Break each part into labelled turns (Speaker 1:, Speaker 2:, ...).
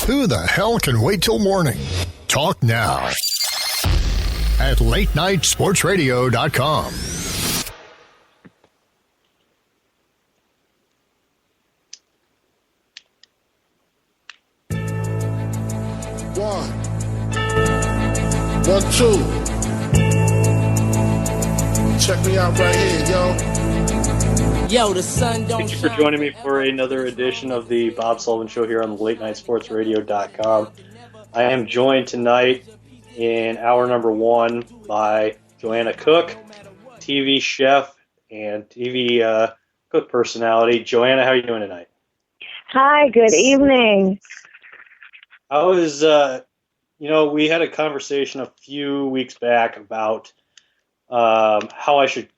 Speaker 1: Who the hell can wait till morning? Talk now at latenightsportsradio.com.
Speaker 2: One, two. Check me out right here, yo.
Speaker 3: Yo, the sun don't.
Speaker 4: Thank you for joining me for another edition of the Bob Sullivan Show here on the LateNightSportsRadio.com. I am joined tonight in hour number one by Joanna Cook, TV chef and TV cook personality. Joanna, how are you doing tonight?
Speaker 5: Hi, good evening.
Speaker 4: I was, we had a conversation a few weeks back about how I should,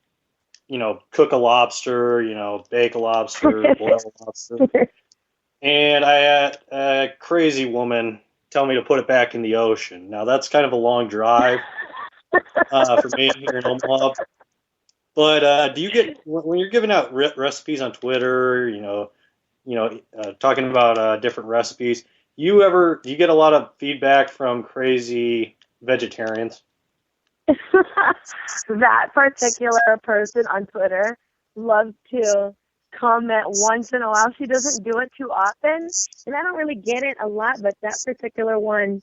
Speaker 4: cook a lobster, bake a lobster, boil a lobster. And I had a crazy woman tell me to put it back in the ocean. Now, that's kind of a long drive for me here in Omaha. But do you get, when you're giving out recipes on Twitter, talking about different recipes, do you get a lot of feedback from crazy vegetarians?
Speaker 5: That particular person on Twitter loves to comment once in a while. She doesn't do it too often, and I don't really get it a lot, but that particular one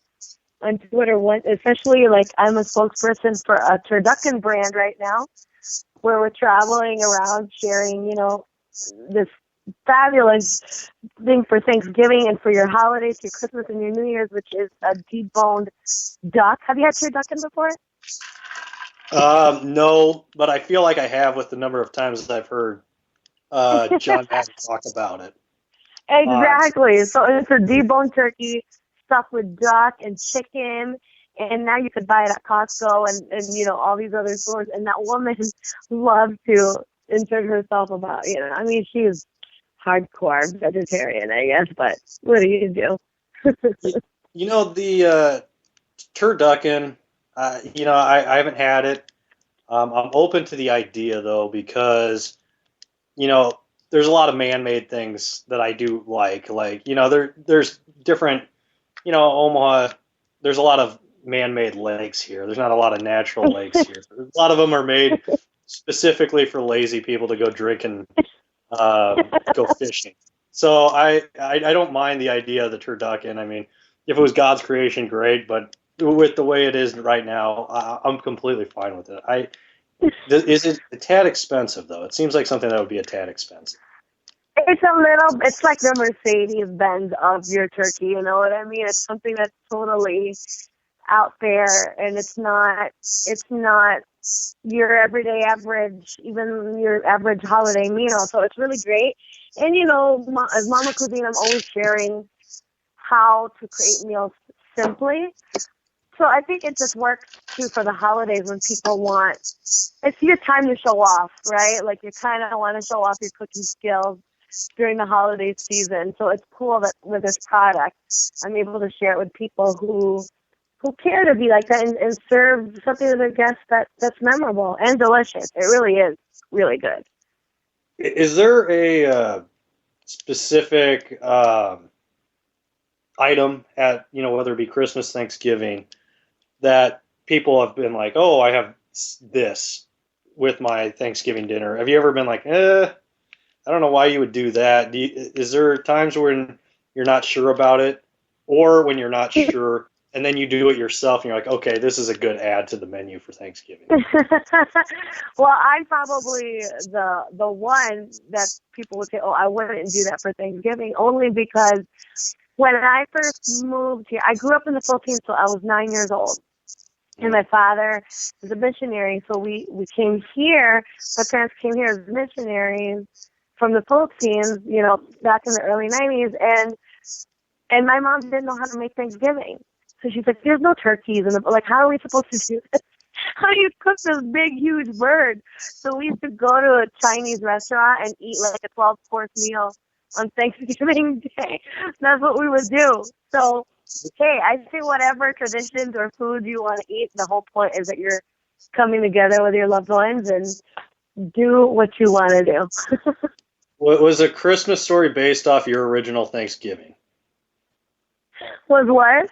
Speaker 5: on Twitter, especially like I'm a spokesperson for a turducken brand right now, where we're traveling around sharing, this fabulous thing for Thanksgiving and for your holidays, your Christmas and your New Year's, which is a deboned duck. Have you had turducken before?
Speaker 4: No, but I feel like I have with the number of times that I've heard John Madden talk about it.
Speaker 5: Exactly. So it's a deboned turkey stuffed with duck and chicken, and now you could buy it at Costco and all these other stores. And that woman loves to insert herself about, she's hardcore vegetarian, I guess, but what do you do?
Speaker 4: The turducken, I haven't had it. I'm open to the idea, though, because, there's a lot of man-made things that I do like. There's different, Omaha, there's a lot of man-made lakes here. There's not a lot of natural lakes here. A lot of them are made specifically for lazy people to go drink and go fishing. So I don't mind the idea of the turducken. I mean, if it was God's creation, great, but with the way it is right now, I'm completely fine with it. Is it a tad expensive, though? It seems like something that would be a tad expensive.
Speaker 5: It's like the Mercedes-Benz of your turkey, you know what I mean? It's something that's totally out there, and it's not your everyday average, even your average holiday meal. So it's really great. And, as Mama Cuisine, I'm always sharing how to create meals simply. So I think it just works, too, for the holidays when people want, it's your time to show off, right? Like you kind of want to show off your cooking skills during the holiday season. So it's cool that with this product, I'm able to share it with people who care to be like that and serve something to their guests that's memorable and delicious. It really is really good.
Speaker 4: Is there a specific item at, whether it be Christmas, Thanksgiving, that people have been like, oh, I have this with my Thanksgiving dinner? Have you ever been like, I don't know why you would do that? Is there times when you're not sure about it, or when you're not sure and then you do it yourself and you're like, okay, this is a good add to the menu for Thanksgiving?
Speaker 5: Well, I'm probably the one that people would say, oh, I wouldn't do that for Thanksgiving, only because when I first moved here, I grew up in the Philippines till I was 9 years old. And my father was a missionary, so we came here. My parents came here as missionaries from the Philippines, back in the early 90s. And my mom didn't know how to make Thanksgiving. So she's like, there's no turkeys. And how are we supposed to do this? How do you cook this big, huge bird? So we used to go to a Chinese restaurant and eat like a 12-course meal on Thanksgiving Day. That's what we would do. So, hey, I say whatever traditions or food you want to eat. The whole point is that you're coming together with your loved ones and do what you want to do.
Speaker 4: Was a Christmas Story based off your original Thanksgiving?
Speaker 5: Was what?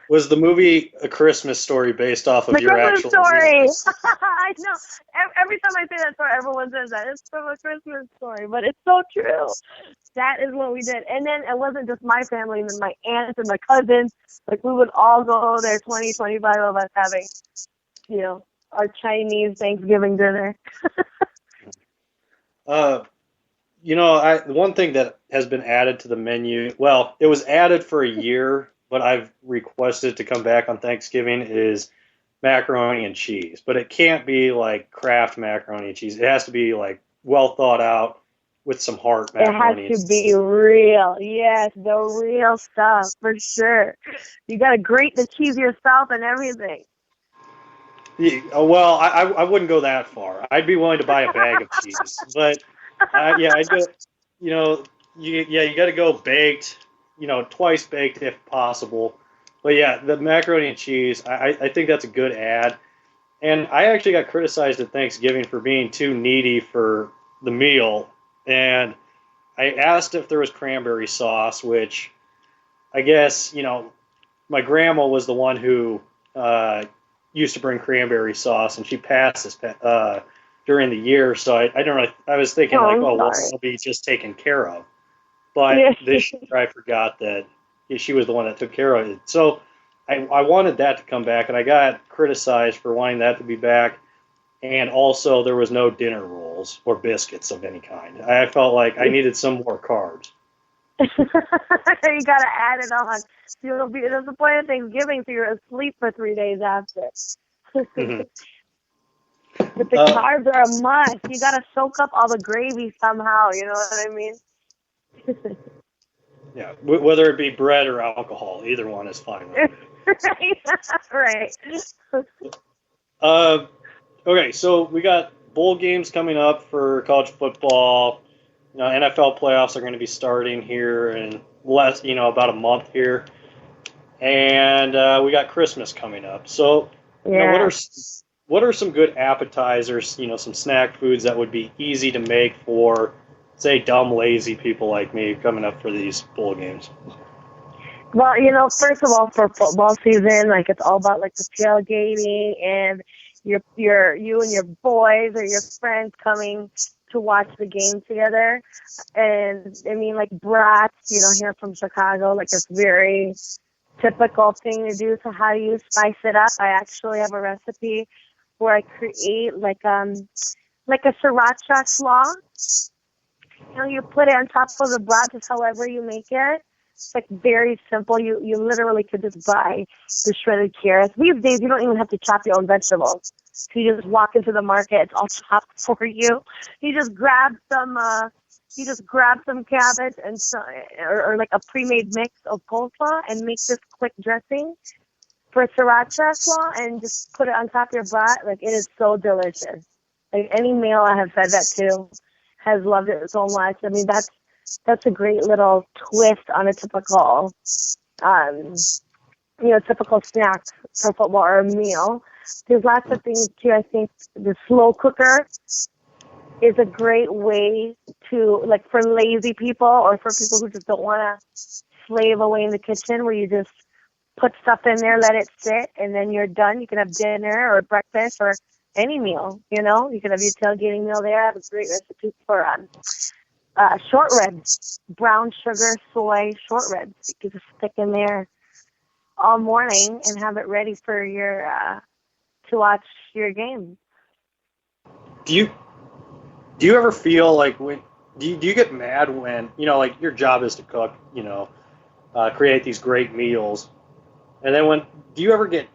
Speaker 4: Was the movie A Christmas Story based off of
Speaker 5: The
Speaker 4: your
Speaker 5: Christmas
Speaker 4: actual
Speaker 5: Story.
Speaker 4: movie?
Speaker 5: I know. Every time I say that story, everyone says that. It's from A Christmas Story, but it's so true. That is what we did. And then it wasn't just my family, and then my aunts and my cousins. Like, we would all go there, 20, 25 of us having, our Chinese Thanksgiving dinner.
Speaker 4: One thing that has been added to the menu, well, it was added for a year, but I've requested to come back on Thanksgiving, is macaroni and cheese. But it can't be like Kraft macaroni and cheese. It has to be like well thought out with some heart macaroni.
Speaker 5: It has to be real. Yes, the real stuff, for sure. You got to grate the cheese yourself and everything.
Speaker 4: Yeah, well, I wouldn't go that far. I'd be willing to buy a bag of cheese. But, you got to go baked, twice baked if possible. But, yeah, the macaroni and cheese, I think that's a good ad. And I actually got criticized at Thanksgiving for being too needy for the meal. And I asked if there was cranberry sauce, which I guess, my grandma was the one who used to bring cranberry sauce, and she passed this during the year. So I don't know. I was thinking it'll be just taken care of. But this year I forgot that she was the one that took care of it. So I wanted that to come back, and I got criticized for wanting that to be back. And also, there was no dinner rolls or biscuits of any kind. I felt like I needed some more carbs.
Speaker 5: You got to add it on. You'll be disappointed at Thanksgiving, so you're asleep for 3 days after.
Speaker 4: Mm-hmm.
Speaker 5: But the carbs are a must. You got to soak up all the gravy somehow. You know what I mean?
Speaker 4: Yeah, whether it be bread or alcohol, either one is fine with me.
Speaker 5: Right.
Speaker 4: Okay, so we got bowl games coming up for college football. NFL playoffs are going to be starting here in about a month here, and we got Christmas coming up. So, what are some good appetizers? Some snack foods that would be easy to make for, say, dumb, lazy people like me coming up for these bowl games.
Speaker 5: Well, first of all, for football season, like, it's all about like the tailgating and you and your boys or your friends coming to watch the game together. And I mean, like, brats, here from Chicago, like, it's very typical thing to do. So how do you spice it up? I actually have a recipe where I create like a sriracha slaw. You put it on top of the brat, just however you make it. It's like very simple. You literally could just buy the shredded carrots. These days, you don't even have to chop your own vegetables. So you just walk into the market; it's all chopped for you. You just grab some cabbage and or like a pre-made mix of coleslaw and make this quick dressing for sriracha slaw and just put it on top of your brat. Like, it is so delicious. Like, any male I have fed that to has loved it so much. I mean, that's a great little twist on a typical, typical snack for football or a meal. There's lots of things too. I think the slow cooker is a great way to, like, for lazy people or for people who just don't want to slave away in the kitchen, where you just put stuff in there, let it sit, and then you're done. You can have dinner or breakfast or any meal, You can have your tailgating meal there. I have a great recipe for short ribs, brown sugar, soy short ribs. You can just stick in there all morning and have it ready for your to watch your game.
Speaker 4: Do you ever feel like do you get mad when like your job is to cook, create these great meals, and then do you ever get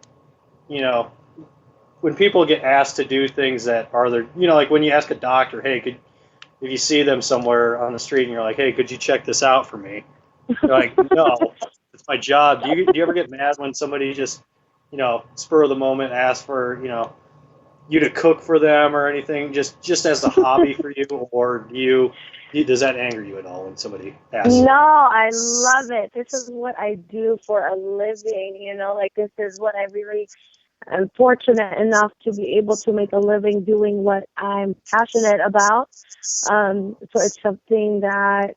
Speaker 4: when people get asked to do things that are there, like when you ask a doctor, hey, if you see them somewhere on the street and you're like, hey, could you check this out for me? They're like, no, it's my job. Do you ever get mad when somebody just, spur of the moment asks for, you to cook for them or anything, just as a hobby for you? Or does that anger you at all when somebody asks?
Speaker 5: No, I love it. This is what I do for a living, like, this is what I really am fortunate enough to be able to make a living doing what I'm passionate about. So it's something that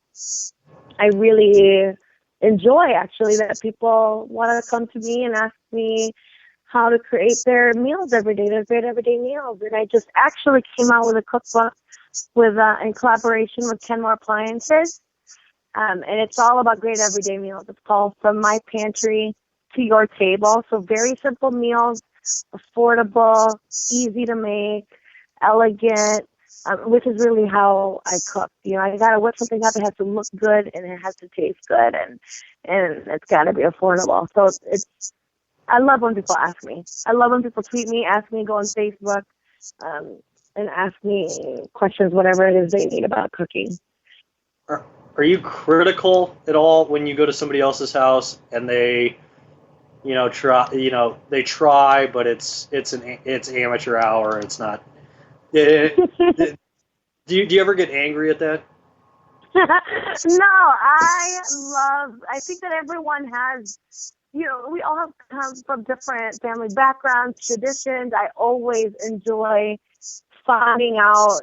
Speaker 5: I really enjoy, actually, that people want to come to me and ask me how to create their meals every day, their great everyday meals. And I just actually came out with a cookbook with in collaboration with Kenmore Appliances. And it's all about great everyday meals. It's called From My Pantry to Your Table. So very simple meals, affordable, easy to make, elegant, which is really how I cook. You know, I gotta whip something up. It has to look good and it has to taste good, and it's gotta be affordable. So it's I love when people ask me. I love when people tweet me, ask me, go on Facebook, and ask me questions, whatever it is they need about cooking.
Speaker 4: Are you critical at all when you go to somebody else's house and they, try, but it's amateur hour. It's not. Do you ever get angry at that?
Speaker 5: No, I think that everyone has, we all come from different family backgrounds, traditions. I always enjoy finding out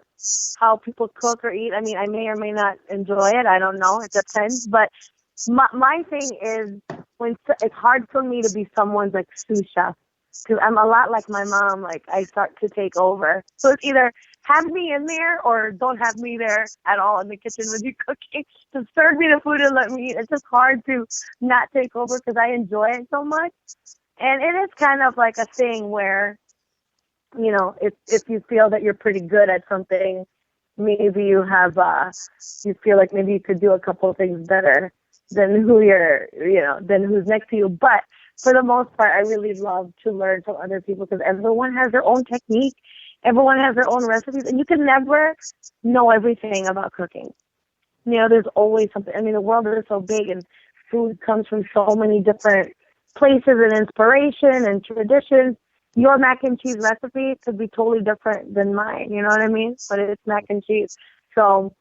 Speaker 5: how people cook or eat. I mean, I may or may not enjoy it. I don't know. It depends. But my thing is, it's hard for me to be someone's like sous chef, because I'm a lot like my mom. Like, I start to take over. So it's either have me in there or don't have me there at all in the kitchen with you cooking. Just serve me the food and let me eat. It's just hard to not take over because I enjoy it so much. And it is kind of like a thing where, if you feel that you're pretty good at something, maybe you have, you feel like maybe you could do a couple of things better than than who's next to you. But for the most part, I really love to learn from other people because everyone has their own technique. Everyone has their own recipes, and you can never know everything about cooking. There's always something. I mean, the world is so big, and food comes from so many different places and inspiration and traditions. Your mac and cheese recipe could be totally different than mine, you know what I mean? But it's mac and cheese. So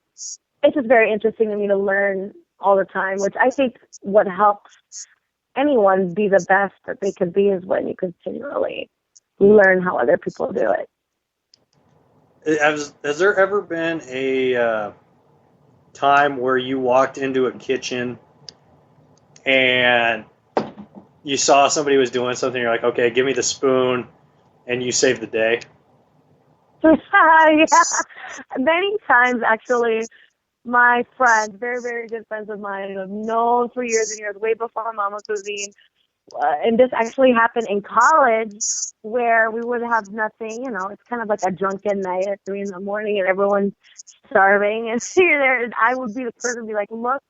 Speaker 5: it's just very interesting to me to learn all the time, which I think what helps anyone be the best that they could be is when you continually learn how other people do it.
Speaker 4: Has there ever been a time where you walked into a kitchen and you saw somebody was doing something, you're like, okay, give me the spoon, and you saved the day?
Speaker 5: Yeah, many times, actually. My friends, very, very good friends of mine, who I've known for years and years, way before Mama Cuisine, and this actually happened in college, where we would have nothing, it's kind of like a drunken night at 3 a.m, and everyone's starving, and you're there, and I would be the person to be like, look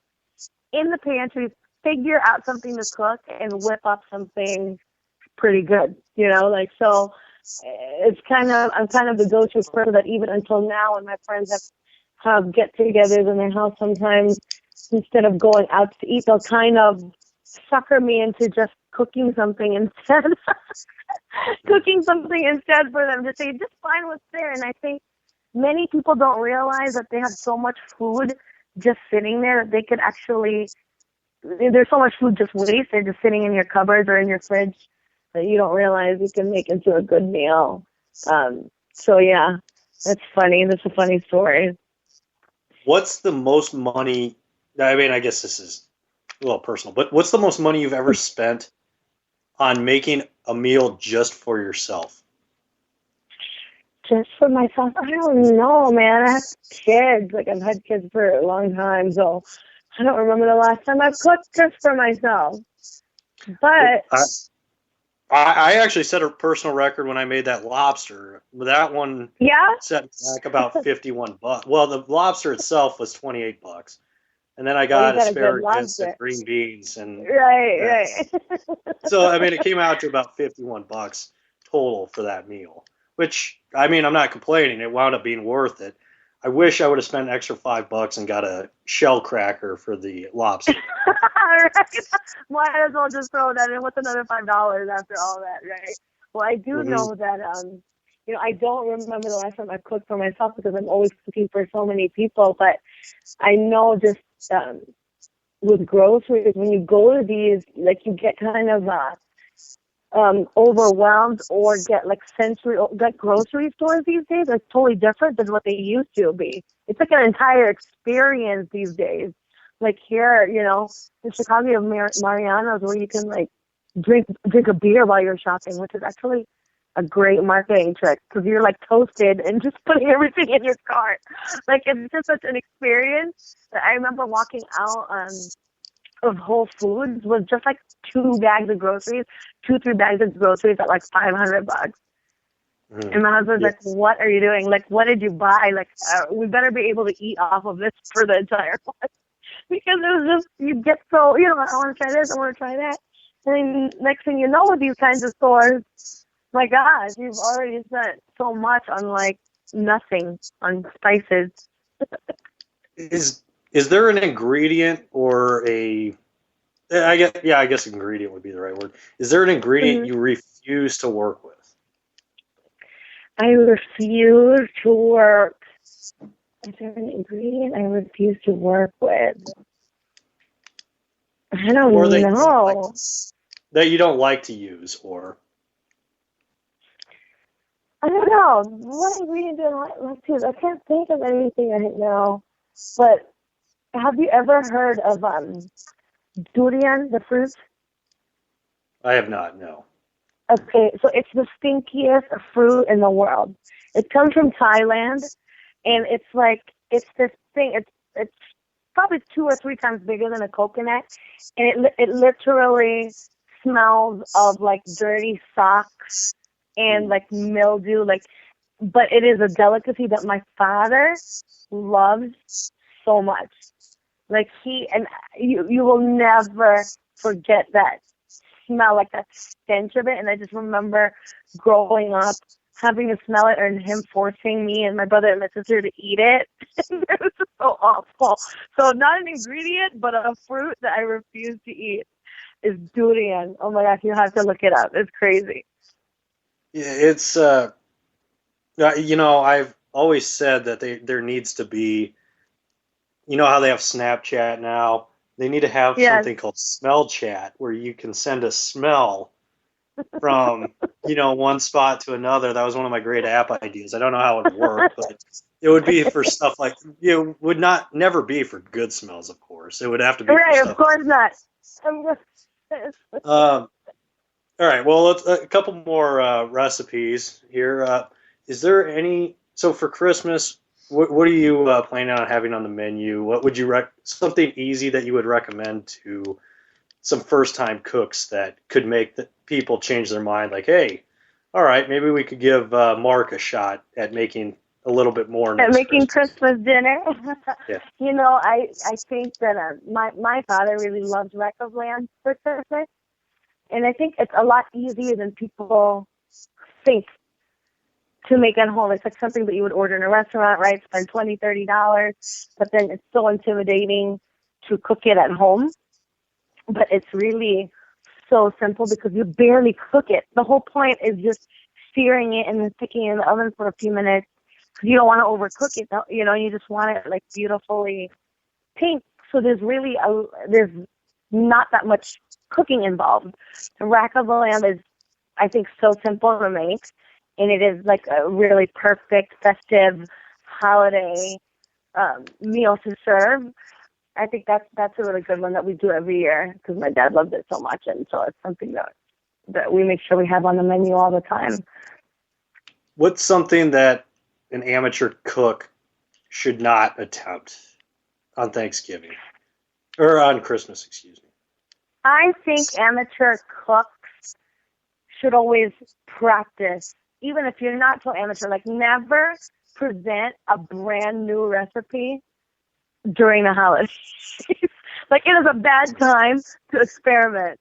Speaker 5: in the pantry, figure out something to cook, and whip up something pretty good, so it's I'm kind of the go-to person that even until now, when my friends have get-togethers in their house, sometimes instead of going out to eat, they'll kind of sucker me into just cooking something instead. Cooking something instead for them to say, just find what's there. And I think many people don't realize that they have so much food just sitting there that they could actually, there's so much food just wasted, just sitting in your cupboards or in your fridge, that you don't realize you can make into a good meal. So yeah, that's funny. That's a funny story.
Speaker 4: What's the most money, I mean, I guess this is a little personal, but what's the most money you've ever spent on making a meal just for yourself?
Speaker 5: Just for myself? I don't know, man. I have kids. Like, I've had kids for a long time, so I don't remember the last time I've cooked just for myself. But
Speaker 4: I actually set a personal record when I made that lobster. That one set back about $51. Well, the lobster itself was $28. And then I got asparagus and green beans and
Speaker 5: right.
Speaker 4: So I mean, it came out to about $51 total for that meal. Which, I mean, I'm not complaining. It wound up being worth it. I wish I would have spent an extra $5 and got a shell cracker for the lobster.
Speaker 5: Right. Might as well just throw that in. What's another $5 after all that, right? Well, I do know that, I don't remember the last time I cooked for myself because I'm always cooking for so many people. But I know just with groceries, when you go to these, like, you get kind of overwhelmed or get grocery stores these days are totally different than what they used to be. It's like an entire experience these days Like here, in Chicago, you have Mariano's where you can like drink a beer while you're shopping, which is actually a great marketing trick because you're like toasted and just putting everything in your cart. Like it's just such an experience. That I remember walking out of Whole Foods with just like 3 bags of groceries at like $500. And my husband's like, "What are you doing? Like, what did you buy? Like, we better be able to eat off of this for the entire month." Because it was just, you get so, I want to try this, I want to try that. And then next thing you know with these kinds of stores, my gosh, you've already spent so much on like nothing, on spices.
Speaker 4: Is there an ingredient or I guess ingredient would be the right word. Is there an ingredient you refuse to work with?
Speaker 5: I refuse to work. Is there an ingredient I refuse to work with? I don't know.
Speaker 4: That you don't like to use, or?
Speaker 5: I don't know. What ingredient do I like to use? I can't think of anything right now. But have you ever heard of durian, the fruit?
Speaker 4: I have not, no.
Speaker 5: Okay, so it's the stinkiest fruit in the world. It comes from Thailand, and it's this thing. It's probably 2 or 3 times bigger than a coconut, and it literally smells of like dirty socks and like mildew. But it is a delicacy that my father loves so much. Like you will never forget that smell, like that stench of it. And I just remember growing up having to smell it and him forcing me and my brother and my sister to eat it. It was just so awful. So not an ingredient, but a fruit that I refuse to eat is durian. Oh my gosh, you have to look it up. It's crazy.
Speaker 4: Yeah, it's I've always said that there needs to be, how they have Snapchat now. They need to have something called Smell Chat where you can send a smell from, one spot to another. That was one of my great app ideas. I don't know how it would work, but it would be for stuff like, would never be for good smells, of course. It would have to be
Speaker 5: right,
Speaker 4: for stuff.
Speaker 5: Of course not.
Speaker 4: All right, well, a couple more recipes here. Is there any, so for Christmas, what are you planning on having on the menu? What would you something easy that you would recommend to some first-time cooks that could make the people change their mind? Like, hey, all right, maybe we could give Mark a shot at making a little bit more.
Speaker 5: At making Christmas dinner.
Speaker 4: Yeah.
Speaker 5: I think that my father really loves Wreck of Land for Christmas, and I think it's a lot easier than people think to make at home. It's like something that you would order in a restaurant, right? Spend $20, $30, but then it's so intimidating to cook it at home. But it's really so simple because you barely cook it. The whole point is just searing it and then sticking it in the oven for a few minutes because you don't want to overcook it. You just want it like beautifully pink. So there's not that much cooking involved. The rack of lamb is, I think, so simple to make. And it is like a really perfect festive holiday meal to serve. I think that's a really good one that we do every year because my dad loved it so much, and so it's something that we make sure we have on the menu all the time.
Speaker 4: What's something that an amateur cook should not attempt on Thanksgiving or on Christmas? Excuse me.
Speaker 5: I think amateur cooks should always practice. Even if you're not so amateur, like never present a brand new recipe during the holidays. Like it is a bad time to experiment.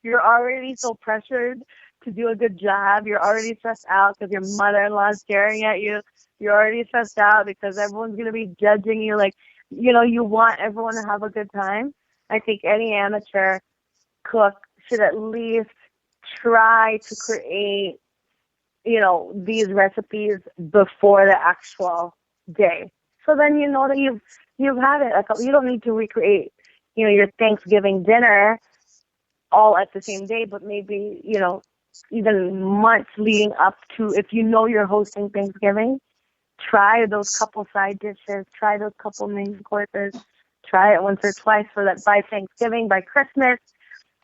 Speaker 5: You're already so pressured to do a good job. You're already stressed out because your mother-in-law is staring at you. You're already stressed out because everyone's going to be judging you. Like, you want everyone to have a good time. I think any amateur cook should at least try to create these recipes before the actual day. So then you know that you've had it. Like, you don't need to recreate, your Thanksgiving dinner all at the same day, but maybe, even months leading up to, if you're hosting Thanksgiving, try those couple side dishes, try those couple main courses, try it once or twice so that by Thanksgiving, by Christmas,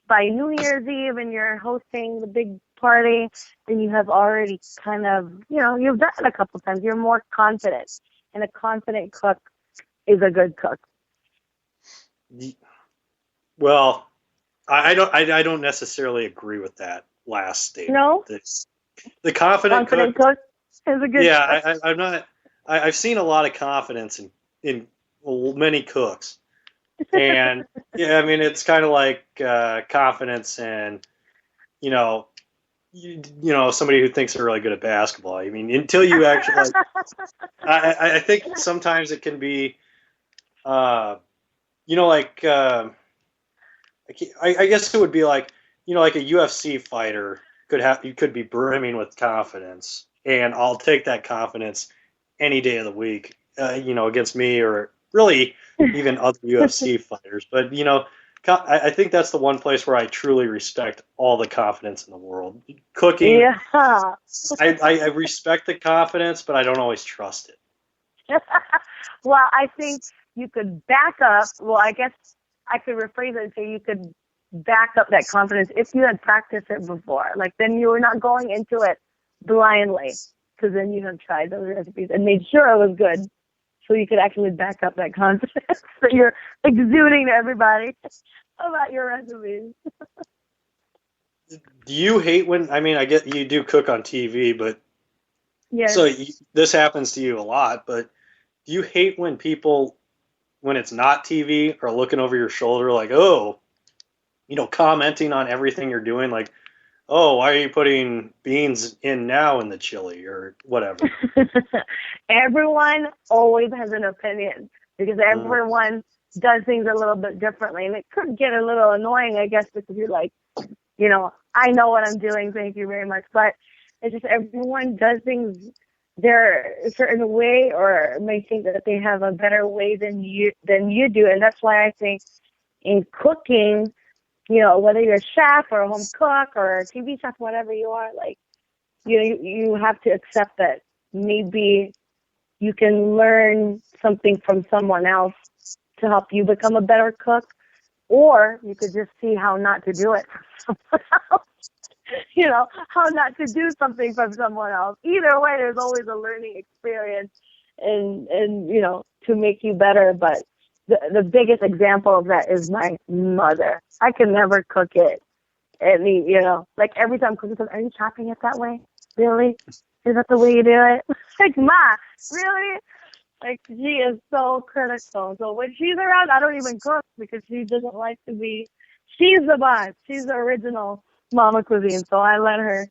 Speaker 5: by New Year's Eve, and you're hosting the big party, then you have already kind of, you've done it a couple times. You're more confident, and a confident cook is a good cook.
Speaker 4: Well, I don't necessarily agree with that last statement.
Speaker 5: No?
Speaker 4: The confident
Speaker 5: cook is a good cook.
Speaker 4: I'm not. I've seen a lot of confidence in many cooks, and yeah, I mean it's kind of like confidence in somebody who thinks they're really good at basketball. I mean, until you actually, I think sometimes it can be, I guess it would be like like a UFC fighter could be brimming with confidence, and I'll take that confidence any day of the week, against me or really even other UFC fighters. But, I think that's the one place where I truly respect all the confidence in the world. Cooking,
Speaker 5: yeah.
Speaker 4: I respect the confidence, but I don't always trust it.
Speaker 5: Well, I think you could back up. Well, I guess I could rephrase it and say you could back up that confidence if you had practiced it before. Like, then you were not going into it blindly, because then you have tried those recipes and made sure it was good, so you could actually back up that confidence that you're exuding to everybody about your recipes.
Speaker 4: Do you hate when, I get you do cook on TV, but
Speaker 5: yes.
Speaker 4: So this happens to you a lot, but do you hate when people, when it's not TV, are looking over your shoulder like, commenting on everything you're doing, like, oh, why are you putting beans in now in the chili or whatever?
Speaker 5: Everyone always has an opinion because everyone does things a little bit differently. And it could get a little annoying, I guess, because you're like, I know what I'm doing. Thank you very much. But it's just everyone does things their a certain way or may think that they have a better way than you do. And that's why I think in cooking, whether you're a chef or a home cook or a TV chef, whatever you are, like, you have to accept that maybe you can learn something from someone else to help you become a better cook, or you could just see how not to do it from someone else. How not to do something from someone else. Either way, there's always a learning experience and to make you better, but the biggest example of that is my mother. I can never cook it. Like every time cooking, are you chopping it that way? Really? Is that the way you do it? Like, Ma, really? Like, she is so critical. So when she's around, I don't even cook because she doesn't like to be. She's the boss. She's the original Mama Cuisine. So I let her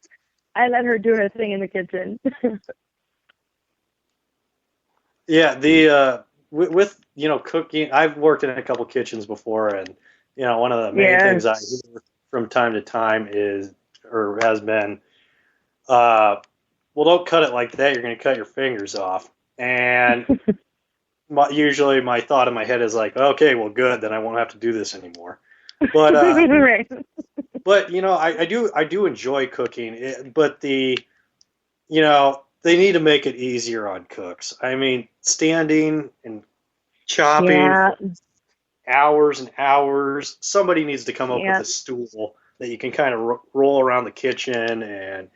Speaker 5: do her thing in the kitchen.
Speaker 4: Yeah, with cooking, I've worked in a couple kitchens before, and one of the main things I hear from time to time has been, well, don't cut it like that, you're going to cut your fingers off. And usually my thought in my head is like, okay, well, good, then I won't have to do this anymore. But
Speaker 5: right.
Speaker 4: But I do enjoy cooking, but they need to make it easier on cooks. Standing and chopping for hours and hours. Somebody needs to come up with a stool that you can kind of roll around the kitchen, and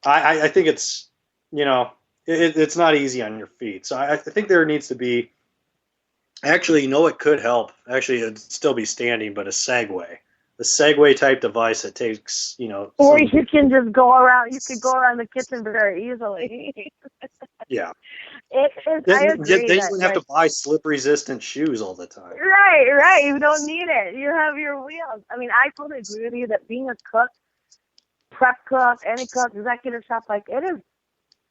Speaker 4: I think it's it's not easy on your feet. So I think there needs to be it could help. Actually, it'd still be standing, but a Segway type device that takes
Speaker 5: or you can just go around. You could go around the kitchen very easily.
Speaker 4: Yeah.
Speaker 5: I agree.
Speaker 4: They don't have to buy slip-resistant shoes all the time.
Speaker 5: Right. You don't need it. You have your wheels. I totally agree with you that being a cook, prep cook, any cook, executive chef, like, it is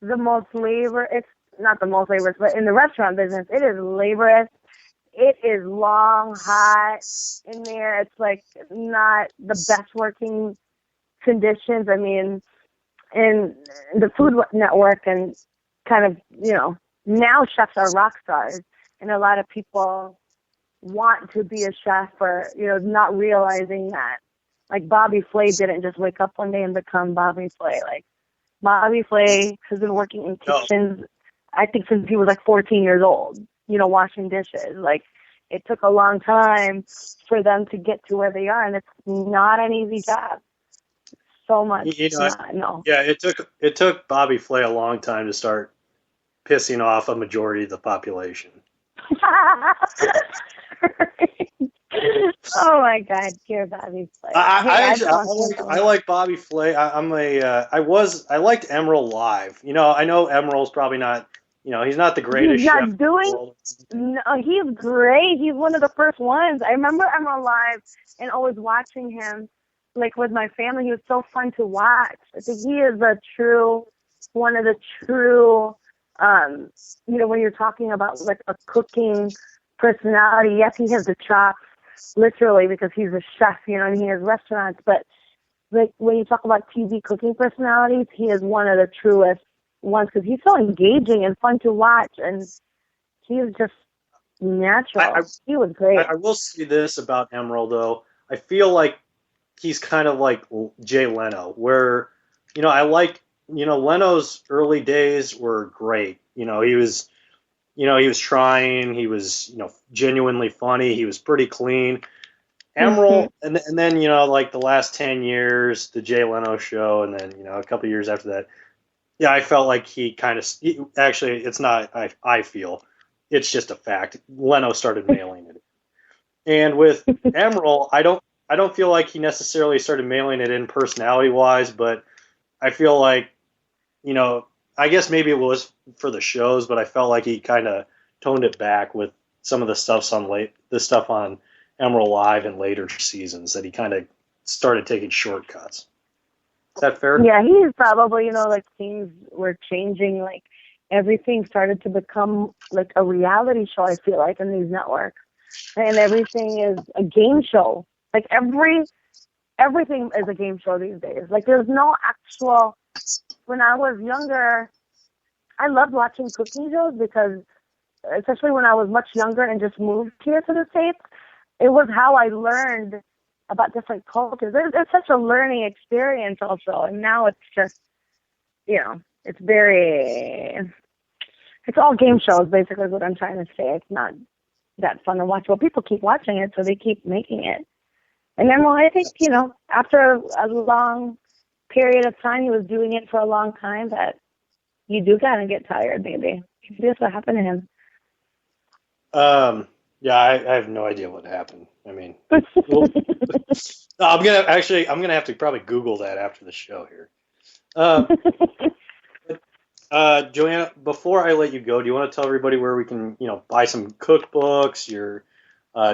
Speaker 5: the most labor. It's not the most laborious, but in the restaurant business, it is laborious. It is long, hot in there. It's like not the best working conditions. In the Food Network and kind of, now chefs are rock stars, and a lot of people want to be a chef or, not realizing that. Like Bobby Flay didn't just wake up one day and become Bobby Flay. Like, Bobby Flay has been working in kitchens, I think, since he was like 14 years old, washing dishes. Like, it took a long time for them to get to where they are, and it's not an easy job. So much. No.
Speaker 4: Yeah, it took Bobby Flay a long time to start pissing off a majority of the population.
Speaker 5: Oh my God, dear Bobby Flay.
Speaker 4: I like Bobby Flay. I liked Emerald live. I know Emerald's probably not. He's not the greatest.
Speaker 5: He's not doing. No, he's great. He's one of the first ones. I remember Emerald live and always watching him, like with my family. He was so fun to watch. I think he is one of the true. When you're talking about like a cooking personality, yes, he has the chops, literally, because he's a chef, and he has restaurants, but like when you talk about TV cooking personalities, he is one of the truest ones because he's so engaging and fun to watch, and he's just natural. He was great.
Speaker 4: I will say this about Emerald, though. I feel like he's kind of like Jay Leno, where, I like, Leno's early days were great. He was trying. He was, genuinely funny. He was pretty clean. Emerald, and then, like the last 10 years, the Jay Leno show, and then, a couple of years after that, yeah, I felt like he kind of, actually, it's not, I feel, it's just a fact. Leno started mailing it. And with Emerald, I don't feel like he necessarily started mailing it in personality-wise, but I feel like, I guess maybe it was for the shows, but I felt like he kind of toned it back with some of the stuff on Emerald Live in later seasons, that he kind of started taking shortcuts. Is that fair?
Speaker 5: Yeah, he's probably, like things were changing, like everything started to become like a reality show, I feel like, in these networks. And everything is a game show. Like everything is a game show these days. Like there's no actual. When I was younger, I loved watching cooking shows because, especially when I was much younger and just moved here to the States, it was how I learned about different cultures. It's such a learning experience also, and now it's just, it's all game shows, basically, is what I'm trying to say. It's not that fun to watch. Well, people keep watching it, so they keep making it. And then, I think, after a long period of time, he was doing it for a long time, that you do kind of get tired, maybe. That's what happened to him.
Speaker 4: Yeah, I have no idea what happened. I mean, I'm gonna have to probably Google that after the show here. Joanna, before I let you go, do you want to tell everybody where we can, buy some cookbooks, your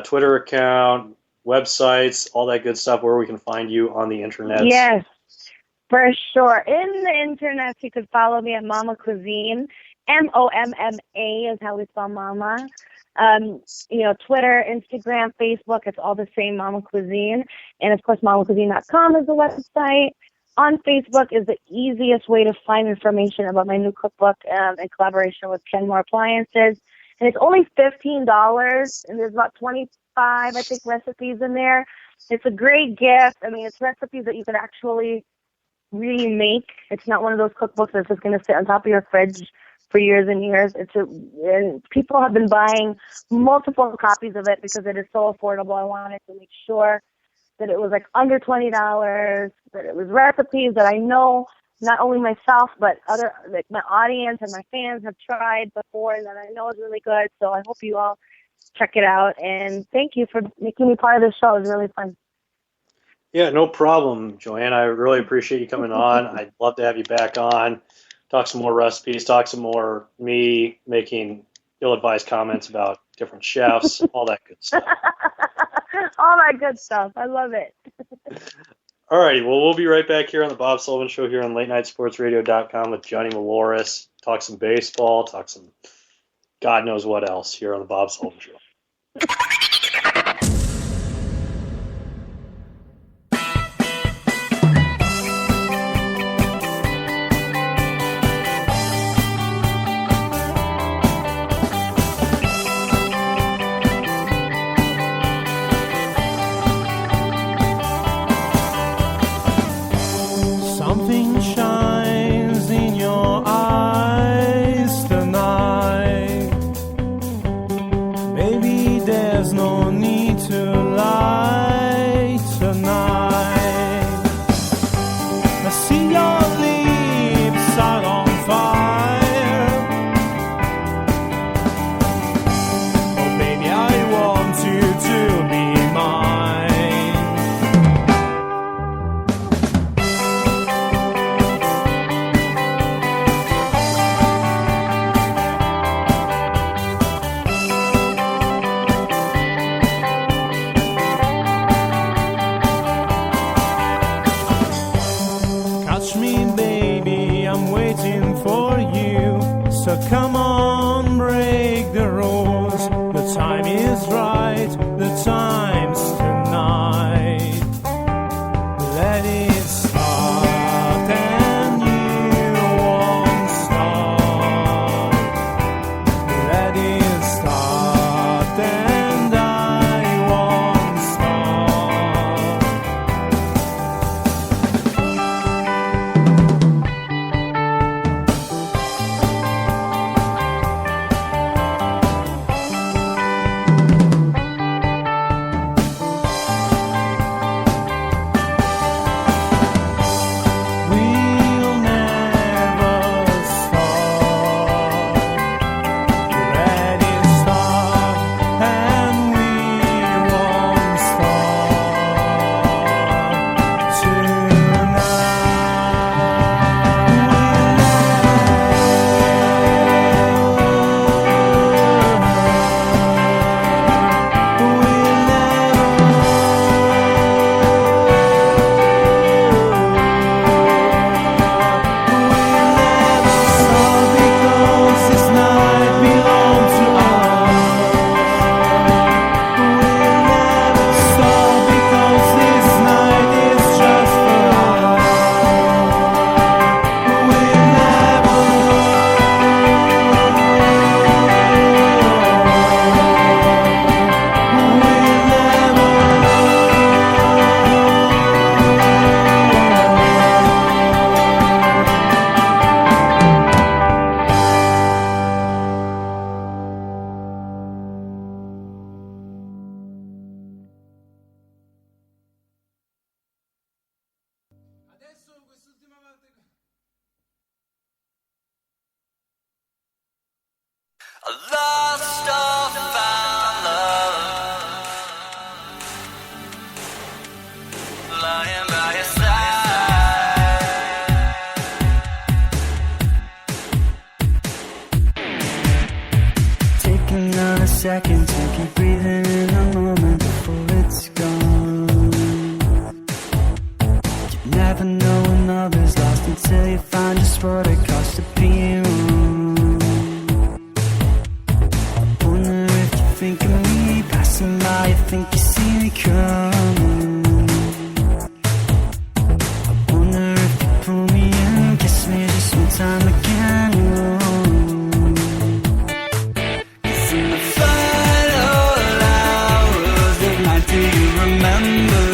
Speaker 4: Twitter account, websites, all that good stuff, where we can find you on the internet?
Speaker 5: Yes, for sure. In the internet, you could follow me at Mama Cuisine. MOMMA is how we spell Mama. Twitter, Instagram, Facebook, it's all the same, Mama Cuisine. And of course, mamacuisine.com is the website. On Facebook is the easiest way to find information about my new cookbook in collaboration with Kenmore Appliances. And it's only $15, and there's about 25, I think, recipes in there. It's a great gift. I mean, it's recipes that you can actually remake. It's not one of those cookbooks that's just going to sit on top of your fridge for years and years. And people have been buying multiple copies of it because it is so affordable. I wanted to make sure that it was like under $20, that it was recipes that I know not only myself but other, like my audience and my fans have tried before, and that I know is really good. So I hope you all check it out. And thank you for making me part of the show. It was really fun.
Speaker 4: Yeah, no problem, Joanna. I really appreciate you coming on. I'd love to have you back on, talk some more recipes, talk some more me making ill-advised comments about different chefs, all that good stuff.
Speaker 5: All that good stuff. I love it.
Speaker 4: All righty. Well, we'll be right back here on the Bob Sullivan Show here on LateNightSportsRadio.com with Johnny Maloris. Talk some baseball, talk some God knows what else here on the Bob Sullivan Show.
Speaker 6: Something shines in your eyes tonight. Maybe there's waiting for you. So come on, break the rules. The time is right, the time's tonight. Let it start and you won't stop. Let it start and I won't stop. We'll never stop. Let it start and we won't stop because this night belongs to us. We'll never stop because this night is just for us. We'll never
Speaker 7: Lost or found love, lying by your side. Take another second to keep breathing in the moment before it's gone. You never know when love is lost until you find just what it costs to be wrong. Wonder if you think of me passing by, you think you see me coming. I wonder if you pull me in, kiss me just one time again. Cause in the final hours of night, do you remember?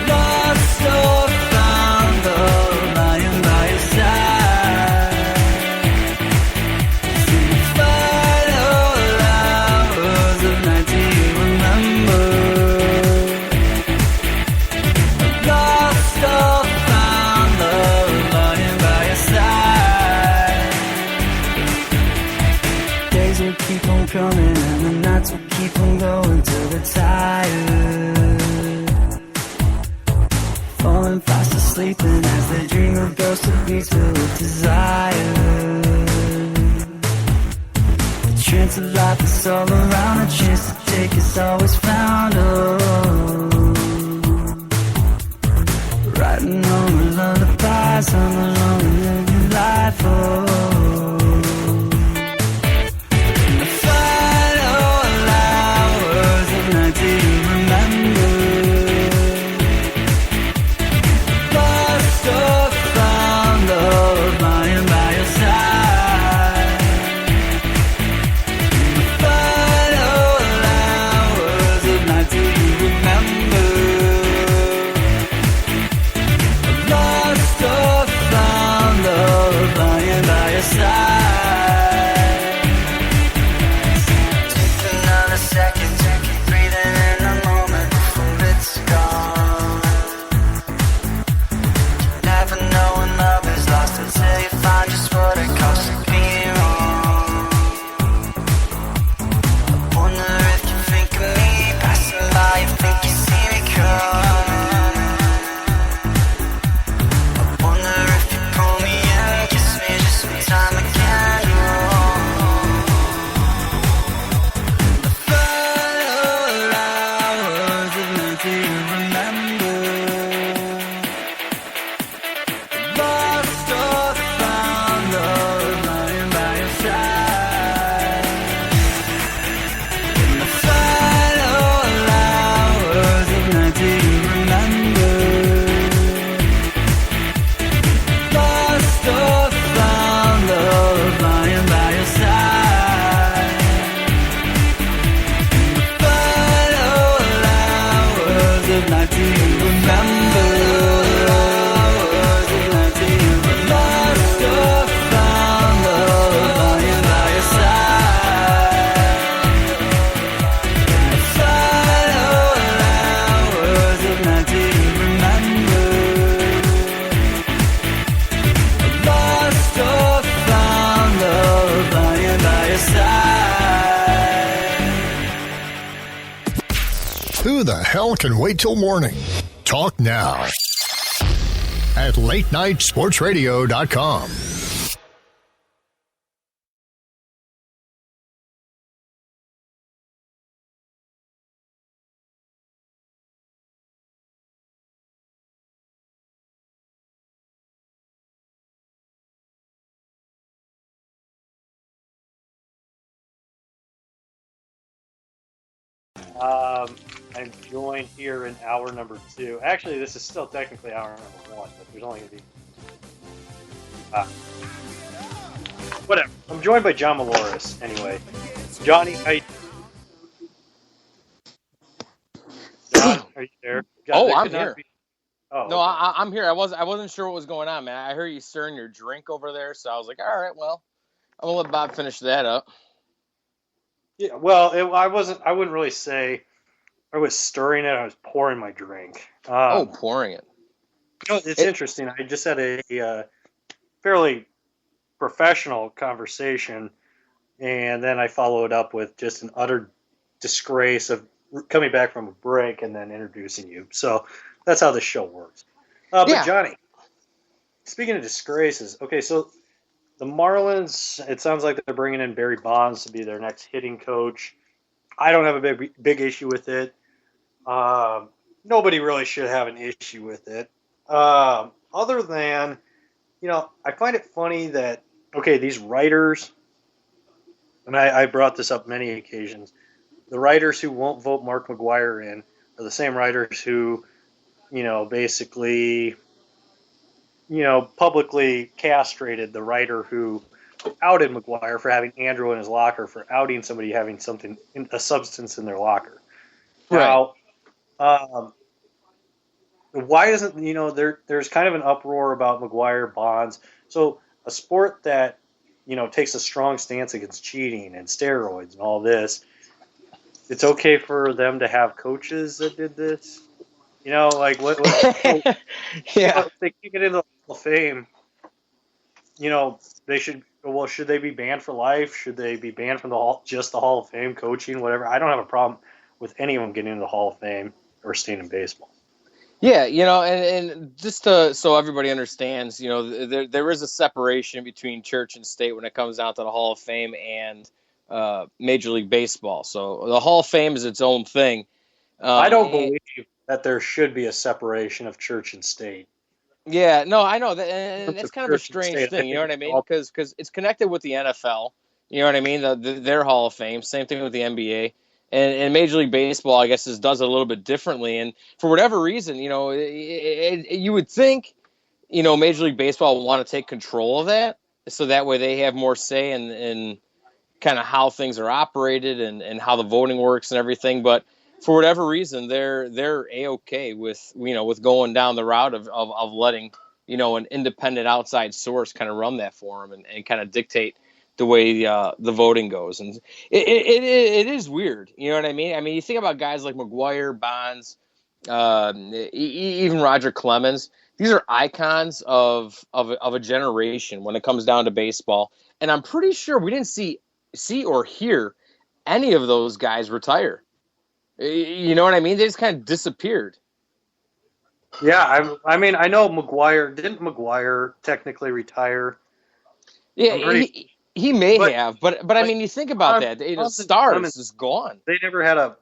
Speaker 7: Lost or found love, lying by your side. In the final hours of night, do you remember? Lost or found love, lying by your side. Days will keep on coming and the nights will keep on going till they're tired. Falling fast asleep and as they dream of ghosts of beats filled with desire. The chance of life is all around, a chance to take is always found. Oh, writing on the lullabies, I'm alone and living life. Oh, in the final hours of night, do you remember? Lost or found love, lying by your side. In the final hours of night, do you remember? Lost or found love, lying by your side. Take another second to keep breathing in the moment before it's gone. Never know when love is lost until you find just what it costs to be wrong. I wonder if you think of me passing by, you think you see me coming. I wonder if you pull me in, kiss me just one time again. The final hours of night, do you remember? night, do you remember? Lost or found, love lying by your side. In the final hours of night, do you remember? Hours of night, do you remember? Lost or found, love lying by your side. In the final hours of night, do you remember? Lost or found, love lying by your side.
Speaker 1: Who the hell can wait till morning? Talk now at latenightsportsradio.com.
Speaker 4: I'm joined here in hour number 2. Actually, this is still technically hour number 1, but there's only going to be... whatever. I'm joined by John Maloris, anyway. Johnny, John, are you there? God,
Speaker 8: I'm here.
Speaker 4: Oh,
Speaker 8: No,
Speaker 4: okay.
Speaker 8: I'm here. I wasn't sure what was going on, man. I heard you stirring your drink over there, so I was like, all right, well, I'm gonna let Bob finish that up.
Speaker 4: Yeah, well, I wouldn't really say I was stirring it. I was pouring my drink.
Speaker 8: Pouring it.
Speaker 4: It's interesting. I just had a fairly professional conversation, and then I followed up with just an utter disgrace of coming back from a break and then introducing you. So that's how this show works. But
Speaker 8: Yeah.
Speaker 4: Johnny, speaking of disgraces, okay, so the Marlins, it sounds like they're bringing in Barry Bonds to be their next hitting coach. I don't have a big issue with it. Nobody really should have an issue with it. Other than, I find it funny that, okay, these writers, and I brought this up many occasions, the writers who won't vote Mark McGwire in are the same writers who, basically, publicly castrated the writer who outed McGwire for having Andrew in his locker, for outing somebody having a substance in their locker.
Speaker 8: Right.
Speaker 4: Now, why isn't, there's kind of an uproar about McGwire, Bonds. So a sport that, takes a strong stance against cheating and steroids and all this, it's okay for them to have coaches that did this? Like what
Speaker 8: Yeah.
Speaker 4: if they can't get into the Hall of Fame, they should they be banned for life? Should they be banned from the Hall of Fame coaching, whatever? I don't have a problem with any of them getting into the Hall of Fame or staying in baseball.
Speaker 8: Yeah, and just so everybody understands, there is a separation between church and state when it comes down to the Hall of Fame and Major League Baseball. So the Hall of Fame is its own thing.
Speaker 4: I don't believe that there should be a separation of church and state.
Speaker 8: Yeah, no, I know that, and that's kind of a
Speaker 4: Church and
Speaker 8: strange
Speaker 4: state,
Speaker 8: thing. You know what I mean? Because it's connected with the NFL. You know what I mean? Their Hall of Fame. Same thing with the NBA. And Major League Baseball, I guess, does it a little bit differently. And for whatever reason, you would think, Major League Baseball would want to take control of that, so that way they have more say in kind of how things are operated and how the voting works and everything. But for whatever reason, they're A-okay with going down the route of letting an independent outside source kind of run that for them and kind of dictate the way the voting goes. And it is weird. You know what I mean? I mean, you think about guys like McGwire, Bonds, even Roger Clemens. These are icons of a generation when it comes down to baseball. And I'm pretty sure we didn't see or hear any of those guys retire. You know what I mean? They just kind of disappeared.
Speaker 4: Yeah, I mean, I know didn't McGwire technically retire?
Speaker 8: Yeah, he may have, but I mean, you think about that. Stars is gone.
Speaker 4: They never had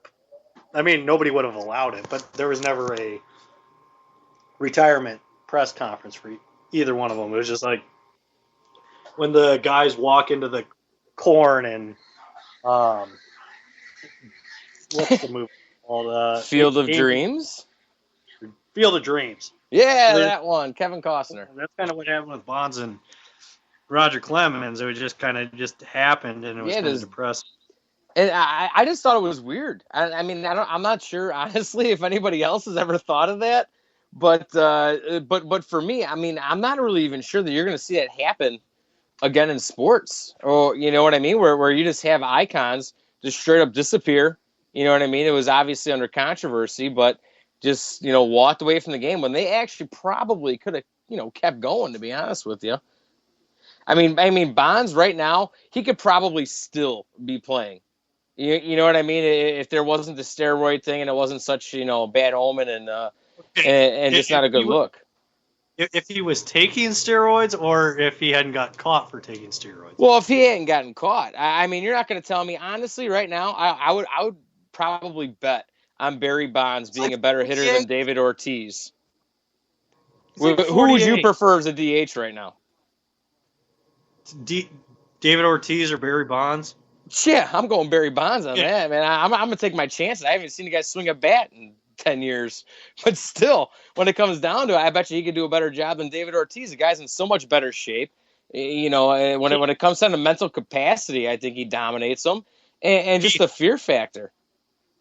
Speaker 4: nobody would have allowed it, but there was never a retirement press conference for either one of them. It was just like when the guys walk into the corn and what's the movie? called
Speaker 8: Field of Dreams.
Speaker 4: Field of Dreams.
Speaker 8: Yeah, that one. Kevin Costner.
Speaker 4: That's kind of what happened with Bonds and Roger Clemens. It was just kind of just happened, and it was kind of depressing.
Speaker 8: And I just thought it was weird. I mean, I'm not sure honestly if anybody else has ever thought of that, but for me, I mean, I'm not really even sure that you're going to see that happen again in sports, or you know what I mean, where you just have icons just straight up disappear. You know what I mean? It was obviously under controversy, but just walked away from the game when they actually probably could have kept going. To be honest with you, I mean Bonds right now, he could probably still be playing. You know what I mean? If there wasn't the steroid thing and it wasn't such bad omen and just not a good look.
Speaker 4: If he was taking steroids, or if he hadn't got caught for taking steroids.
Speaker 8: Well, if he hadn't gotten caught, I mean, you're not going to tell me honestly right now. I would probably bet on Barry Bonds being a better hitter than David Ortiz. Who would you prefer as a DH right now?
Speaker 4: David Ortiz or Barry Bonds?
Speaker 8: Yeah, I'm going Barry Bonds on that, man. I'm going to take my chances. I haven't seen the guy swing a bat in 10 years. But still, when it comes down to it, I bet you he could do a better job than David Ortiz. The guy's in so much better shape. When it comes down to mental capacity, I think he dominates them. And just the fear factor.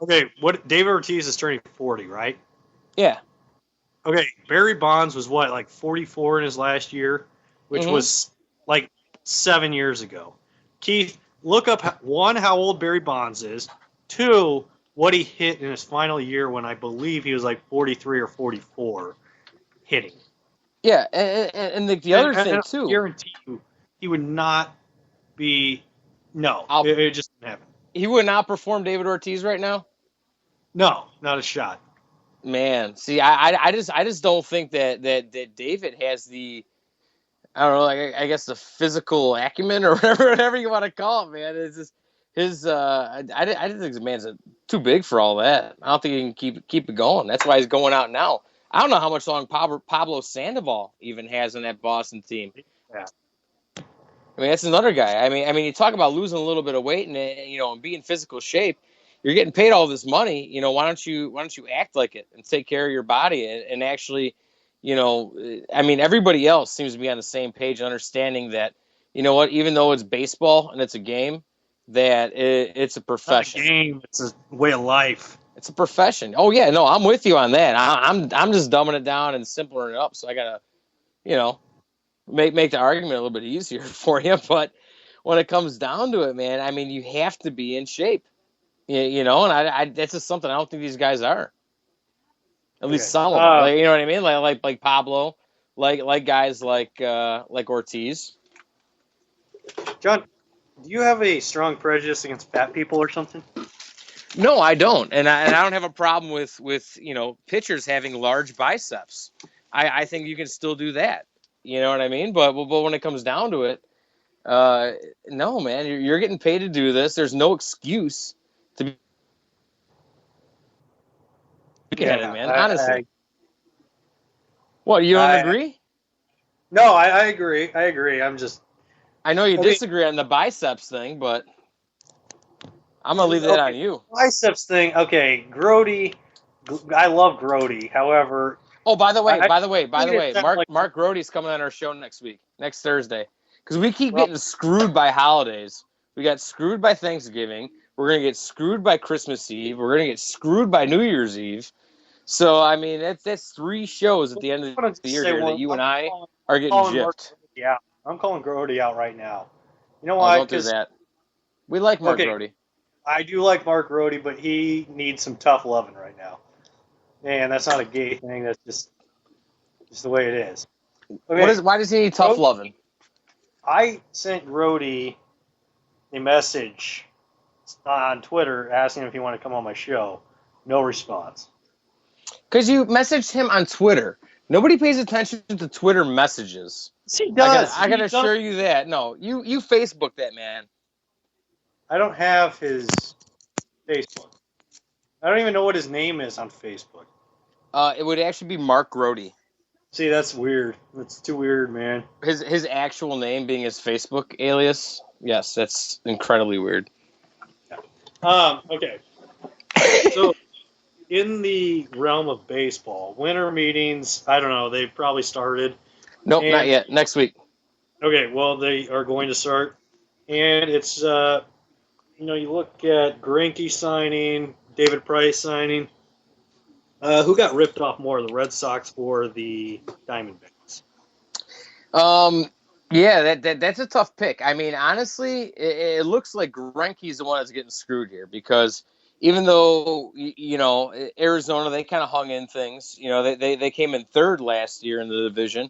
Speaker 4: Okay, David Ortiz is turning 40, right?
Speaker 8: Yeah.
Speaker 4: Okay, Barry Bonds was like 44 in his last year, which was like 7 years ago. Keith, look up, one, how old Barry Bonds is. Two, what he hit in his final year when I believe he was like 43 or 44 hitting.
Speaker 8: Yeah, and the other thing, too.
Speaker 4: I guarantee you he would not be – it just didn't happen.
Speaker 8: He would not outperform David Ortiz right now?
Speaker 4: No, not a shot.
Speaker 8: Man, see, I just don't think that David has the – I don't know, I guess the physical acumen or whatever you want to call it, man. It's just his. I just think the man's too big for all that. I don't think he can keep it going. That's why he's going out now. I don't know how much long Pablo Sandoval even has in that Boston team.
Speaker 4: Yeah.
Speaker 8: I mean, that's another guy. I mean, you talk about losing a little bit of weight and and being in physical shape. You're getting paid all this money. Why don't you act like it and take care of your body and actually. I mean, everybody else seems to be on the same page, understanding that, even though it's baseball and it's a game, that it's a profession.
Speaker 4: It's not a game, it's a way of life.
Speaker 8: It's a profession. Oh yeah, no, I'm with you on that. I'm just dumbing it down and simpling it up. So I gotta, make the argument a little bit easier for you. But when it comes down to it, man, I mean, you have to be in shape. And I that's just something I don't think these guys are. At least some of them, you know what I mean, like Pablo, like guys like Ortiz.
Speaker 4: John, do you have a strong prejudice against fat people or something?
Speaker 8: No, I don't, and I don't have a problem with pitchers having large biceps. I think you can still do that. You know what I mean? But when it comes down to it, no, man, you're getting paid to do this. There's no excuse to be. At it, man. Honestly, what, you don't agree?
Speaker 4: No, I agree. I know
Speaker 8: you disagree on the biceps thing, but I'm gonna leave that on you.
Speaker 4: Biceps thing, okay. Grote, I love Grote. However,
Speaker 8: by the way, Mark Grote's coming on our show next Thursday, because we keep getting screwed by holidays. We got screwed by Thanksgiving. We're gonna get screwed by Christmas Eve. We're gonna get screwed by New Year's Eve. So, I mean, that's 3 shows at the end of the year here that you and I are getting gypped.
Speaker 4: Yeah, I'm calling Grote out right now. You know why?
Speaker 8: Don't do that. We like Mark Grote.
Speaker 4: I do like Mark Grote, but he needs some tough loving right now. And that's not a gay thing. That's just the way it is. Okay.
Speaker 8: Why does he need tough loving?
Speaker 4: I sent Grote a message on Twitter asking if he wanted to come on my show. No response.
Speaker 8: Because you messaged him on Twitter. Nobody pays attention to Twitter messages.
Speaker 4: He does.
Speaker 8: I gotta assure you that. No, you Facebook that man.
Speaker 4: I don't have his Facebook. I don't even know what his name is on Facebook.
Speaker 8: It would actually be Mark Grote.
Speaker 4: See, that's weird. That's too weird, man.
Speaker 8: His actual name being his Facebook alias. Yes, that's incredibly weird.
Speaker 4: Okay. So in the realm of baseball, winter meetings, I don't know, they've probably started.
Speaker 8: Nope, not
Speaker 4: And-
Speaker 8: yet. Next week.
Speaker 4: Okay, well, they are going to start. And it's, you look at Greinke signing, David Price signing. Who got ripped off more, the Red Sox or the Diamondbacks?
Speaker 8: Yeah, that's a tough pick. I mean, honestly, it looks like Greinke's the one that's getting screwed here because even though Arizona, they kind of hung in things. They came in third last year in the division,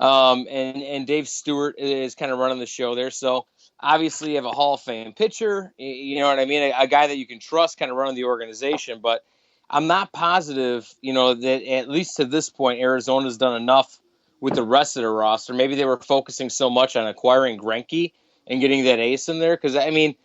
Speaker 8: and Dave Stewart is kind of running the show there. So obviously, you have a Hall of Fame pitcher. You know what I mean? A guy that you can trust, kind of running the organization. But I'm not positive, that at least to this point, Arizona's done enough with the rest of the roster. Maybe they were focusing so much on acquiring Greinke and getting that ace in there. Because, I mean,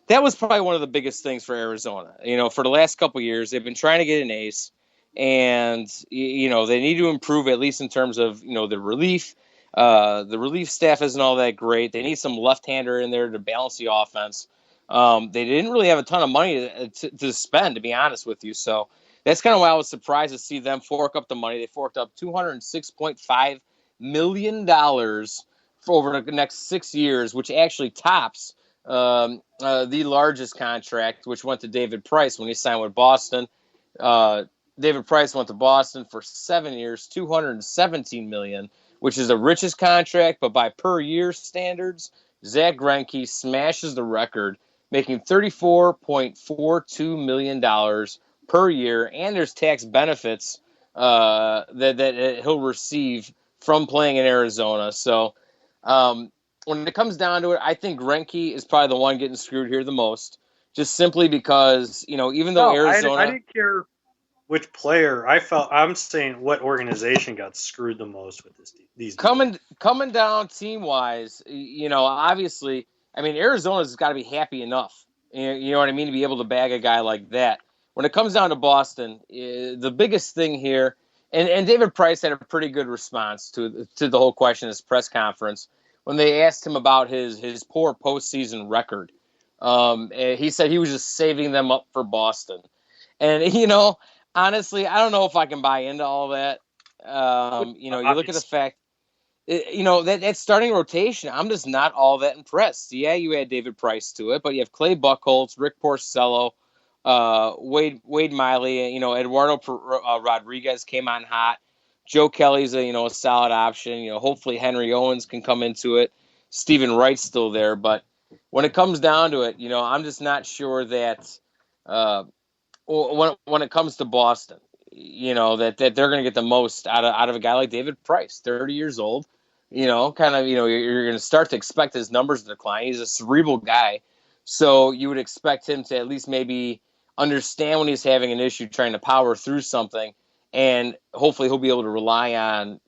Speaker 8: that was probably one of the biggest things for Arizona. For the last couple of years, they've been trying to get an ace. And, they need to improve at least in terms of, the relief. The relief staff isn't all that great. They need some left-hander in there to balance the offense. They didn't really have a ton of money to spend, to be honest with you. So that's kind of why I was surprised to see them fork up the money. They forked up $206.5 million for over the next 6 years, which actually tops the largest contract, which went to David Price when he signed with Boston. David Price went to Boston for 7 years, $217 million, which is the richest contract, but by per year standards, Zach Greinke smashes the record, making $34.42 million per year, and there's tax benefits that he'll receive from playing in Arizona. So when it comes down to it, I think Greinke is probably the one getting screwed here the most, just simply because, even though Arizona...
Speaker 4: I didn't care which player. I'm saying what organization got screwed the most with these
Speaker 8: coming down team-wise, obviously, I mean, Arizona's got to be happy enough, you know what I mean, to be able to bag a guy like that. When it comes down to Boston, the biggest thing here, and David Price had a pretty good response to the whole question in his press conference when they asked him about his poor postseason record. He said he was just saving them up for Boston. And, honestly, I don't know if I can buy into all that. You look at the fact, that starting rotation, I'm just not all that impressed. Yeah, you add David Price to it, but you have Clay Buchholz, Rick Porcello, Wade Miley, Eduardo Rodriguez came on hot. Joe Kelly's a solid option. Hopefully Henry Owens can come into it. Stephen Wright's still there, but when it comes down to it, I'm just not sure that when it comes to Boston, that they're going to get the most out of a guy like David Price, 30 years old. You're going to start to expect his numbers to decline. He's a cerebral guy, so you would expect him to at least maybe understand when he's having an issue, trying to power through something, and hopefully he'll be able to rely on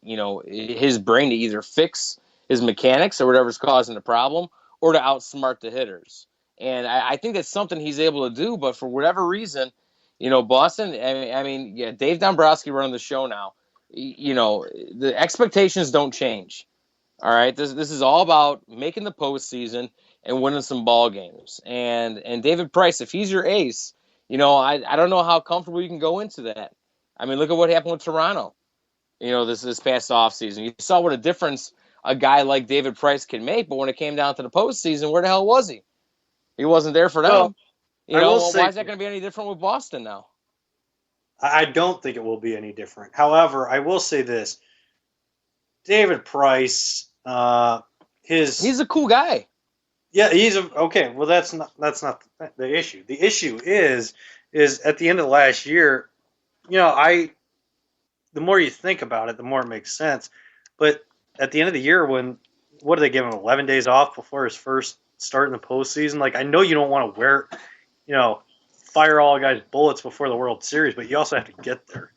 Speaker 8: his brain to either fix his mechanics or whatever's causing the problem, or to outsmart the hitters. And I think that's something he's able to do. But for whatever reason, Boston. I mean, yeah, Dave Dombrowski running the show now. The expectations don't change. All right, this is all about making the postseason and winning some ball games. And David Price, if he's your ace, I don't know how comfortable you can go into that. I mean, look at what happened with Toronto. This past offseason, you saw what a difference a guy like David Price can make. But when it came down to the postseason, where the hell was he? He wasn't there for them.
Speaker 4: Well,
Speaker 8: why is that going to be any different with Boston now?
Speaker 4: I don't think it will be any different. However, I will say this: David Price,
Speaker 8: he's a cool guy.
Speaker 4: Yeah, okay. Well, that's not the issue. The issue is at the end of last year, the more you think about it, the more it makes sense. But at the end of the year, what do they give him 11 days off before his first start in the postseason? Like, I know you don't want to fire all guys' bullets before the World Series, but you also have to get there.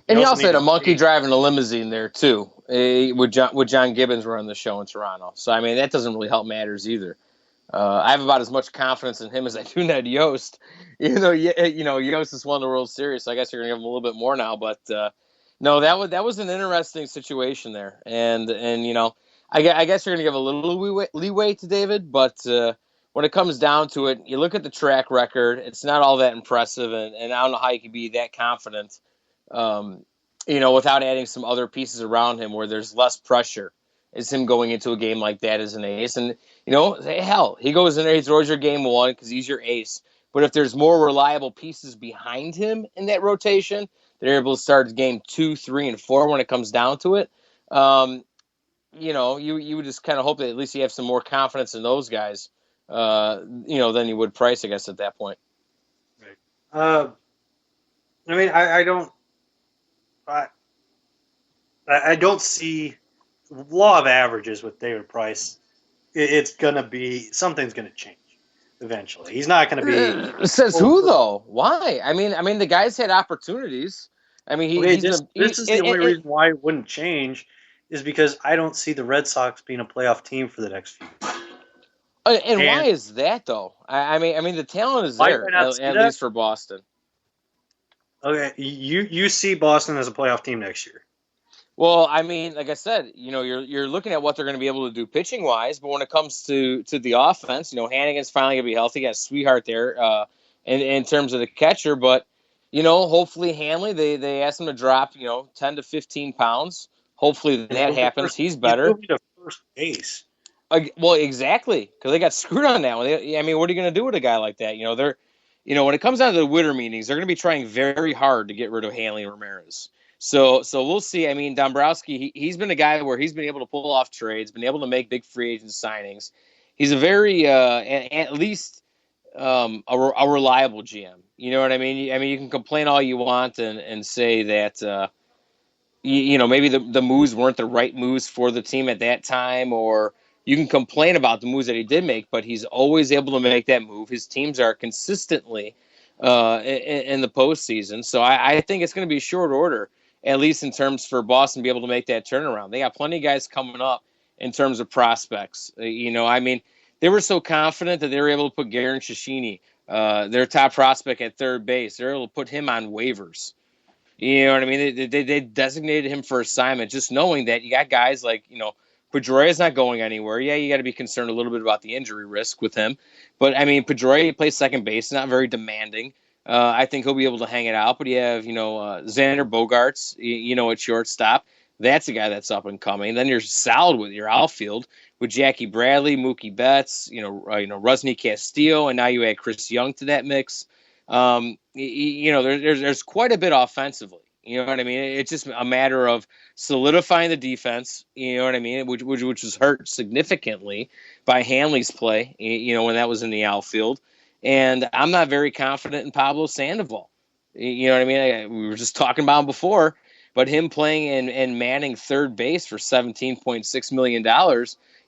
Speaker 8: And he also had a monkey driving a limousine there too, with John Gibbons running the show in Toronto. So I mean, that doesn't really help matters either. I have about as much confidence in him as I do Ned Yost. Yost has won the World Series, so I guess you're gonna give him a little bit more now. But no, that was an interesting situation there, and I guess you're gonna give a little leeway to David, but when it comes down to it, you look at the track record. It's not all that impressive, and I don't know how you can be that confident, without adding some other pieces around him where there's less pressure. Is him going into a game like that as an ace, and hell, he goes in there, he throws your game one because he's your ace. But if there's more reliable pieces behind him in that rotation, they're able to start game 2, 3, and 4 when it comes down to it. You would just kind of hope that at least you have some more confidence in those guys, than you would Price, I guess, at that point.
Speaker 4: Right. I don't see law of averages with David Price. It's gonna be something's gonna change eventually. He's not gonna be.
Speaker 8: Says who though? Why? I mean, the guy's had opportunities. I mean,
Speaker 4: this is the only reason why it wouldn't change is because I don't see the Red Sox being a playoff team for the next few years.
Speaker 8: And why is that though? I mean, the talent is there at least for Boston.
Speaker 4: Okay, you see Boston as a playoff team next year.
Speaker 8: Well, I mean, like I said, you're looking at what they're going to be able to do pitching wise, but when it comes to the offense, Hannigan's finally going to be healthy. Got a sweetheart there, in terms of the catcher, but hopefully Hanley they asked him to drop 10 to 15 pounds. Hopefully that happens. He's better.
Speaker 4: He's to first base.
Speaker 8: Well, exactly, because they got screwed on that one. What are you going to do with a guy like that? When it comes down to the winter meetings, they're going to be trying very hard to get rid of Hanley and Ramirez. So we'll see. I mean, Dombrowski, he's been a guy where he's been able to pull off trades, been able to make big free agent signings. He's a very, at least a reliable GM. You know what I mean? You can complain all you want and say that, maybe the moves weren't the right moves for the team at that time, or you can complain about the moves that he did make, but he's always able to make that move. His teams are consistently in the postseason. So I think it's going to be short order, at least in terms for Boston to be able to make that turnaround. They got plenty of guys coming up in terms of prospects. They were so confident that they were able to put Garen Shishini, their top prospect at third base. They were able to put him on waivers. You know what I mean? They designated him for assignment, just knowing that you got guys like, Pedroia's not going anywhere. Yeah, you got to be concerned a little bit about the injury risk with him. But, Pedroia plays second base, not very demanding. I think he'll be able to hang it out. But you have, Xander Bogaerts, at shortstop. That's a guy that's up and coming. Then you're solid with your outfield with Jackie Bradley, Mookie Betts, Rusney Castillo, and now you add Chris Young to that mix. There's quite a bit offensively. You know what I mean? It's just a matter of solidifying the defense. You know what I mean? Which was hurt significantly by Hanley's play. When that was in the outfield, and I'm not very confident in Pablo Sandoval. You know what I mean? We were just talking about him before, but him playing and manning third base for $17.6 million,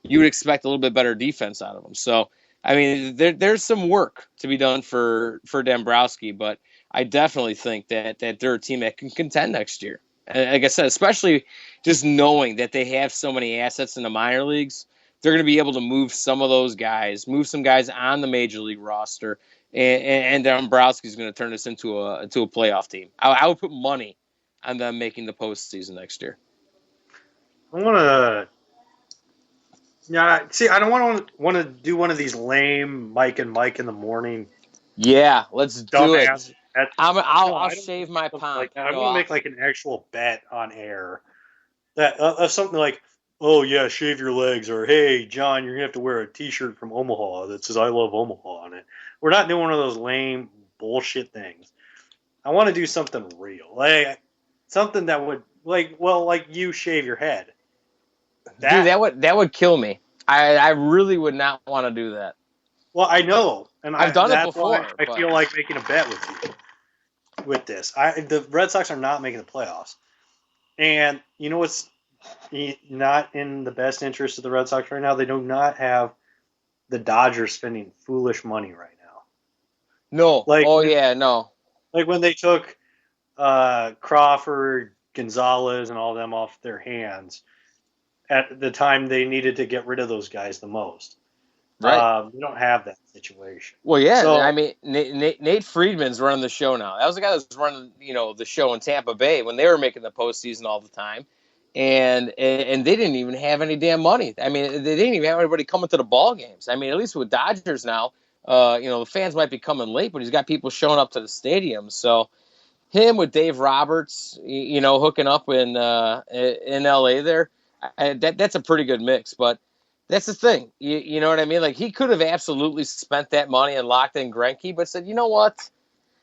Speaker 8: you would expect a little bit better defense out of him. So, there's some work to be done for Dombrowski, but I definitely think that they're a team that can contend next year. And like I said, especially just knowing that they have so many assets in the minor leagues, they're going to be able to move some of those guys, move some guys on the major league roster, and Dombrowski's going to turn this into a playoff team. I would put money on them making the postseason next year.
Speaker 4: I want to. Yeah, see, I don't want to do one of these lame Mike in the morning.
Speaker 8: Yeah, let's do it. I'll
Speaker 4: I
Speaker 8: shave my pomp.
Speaker 4: I'm going to make like an actual bet on air that of something like, oh yeah, shave your legs, or hey John, you're going to have to wear a T-shirt from Omaha that says I love Omaha on it. We're not doing one of those lame bullshit things. I want to do something real, like something that would like you shave your head.
Speaker 8: Dude, that would kill me. I really would not want to do that.
Speaker 4: Well, I know, and
Speaker 8: I've done it before.
Speaker 4: I feel like making a bet with you with this. The Red Sox are not making the playoffs, and you know what's not in the best interest of the Red Sox right now? They do not have the Dodgers spending foolish money right now.
Speaker 8: No. No.
Speaker 4: Like when they took Crawford, Gonzalez, and all of them off their hands at the time they needed to get rid of those guys the most.
Speaker 8: Right.
Speaker 4: We don't have that situation.
Speaker 8: Well, yeah. So, Nate Friedman's running the show now. That was the guy that was running, the show in Tampa Bay when they were making the postseason all the time. and they didn't even have any damn money. I mean, they didn't even have anybody coming to the ball games. I mean, at least with Dodgers now, the fans might be coming late, but he's got people showing up to the stadium. So him with Dave Roberts, hooking up in LA there, that's a pretty good mix. But that's the thing, you know what I mean? Like, he could have absolutely spent that money and locked in Greinke, but said, you know what?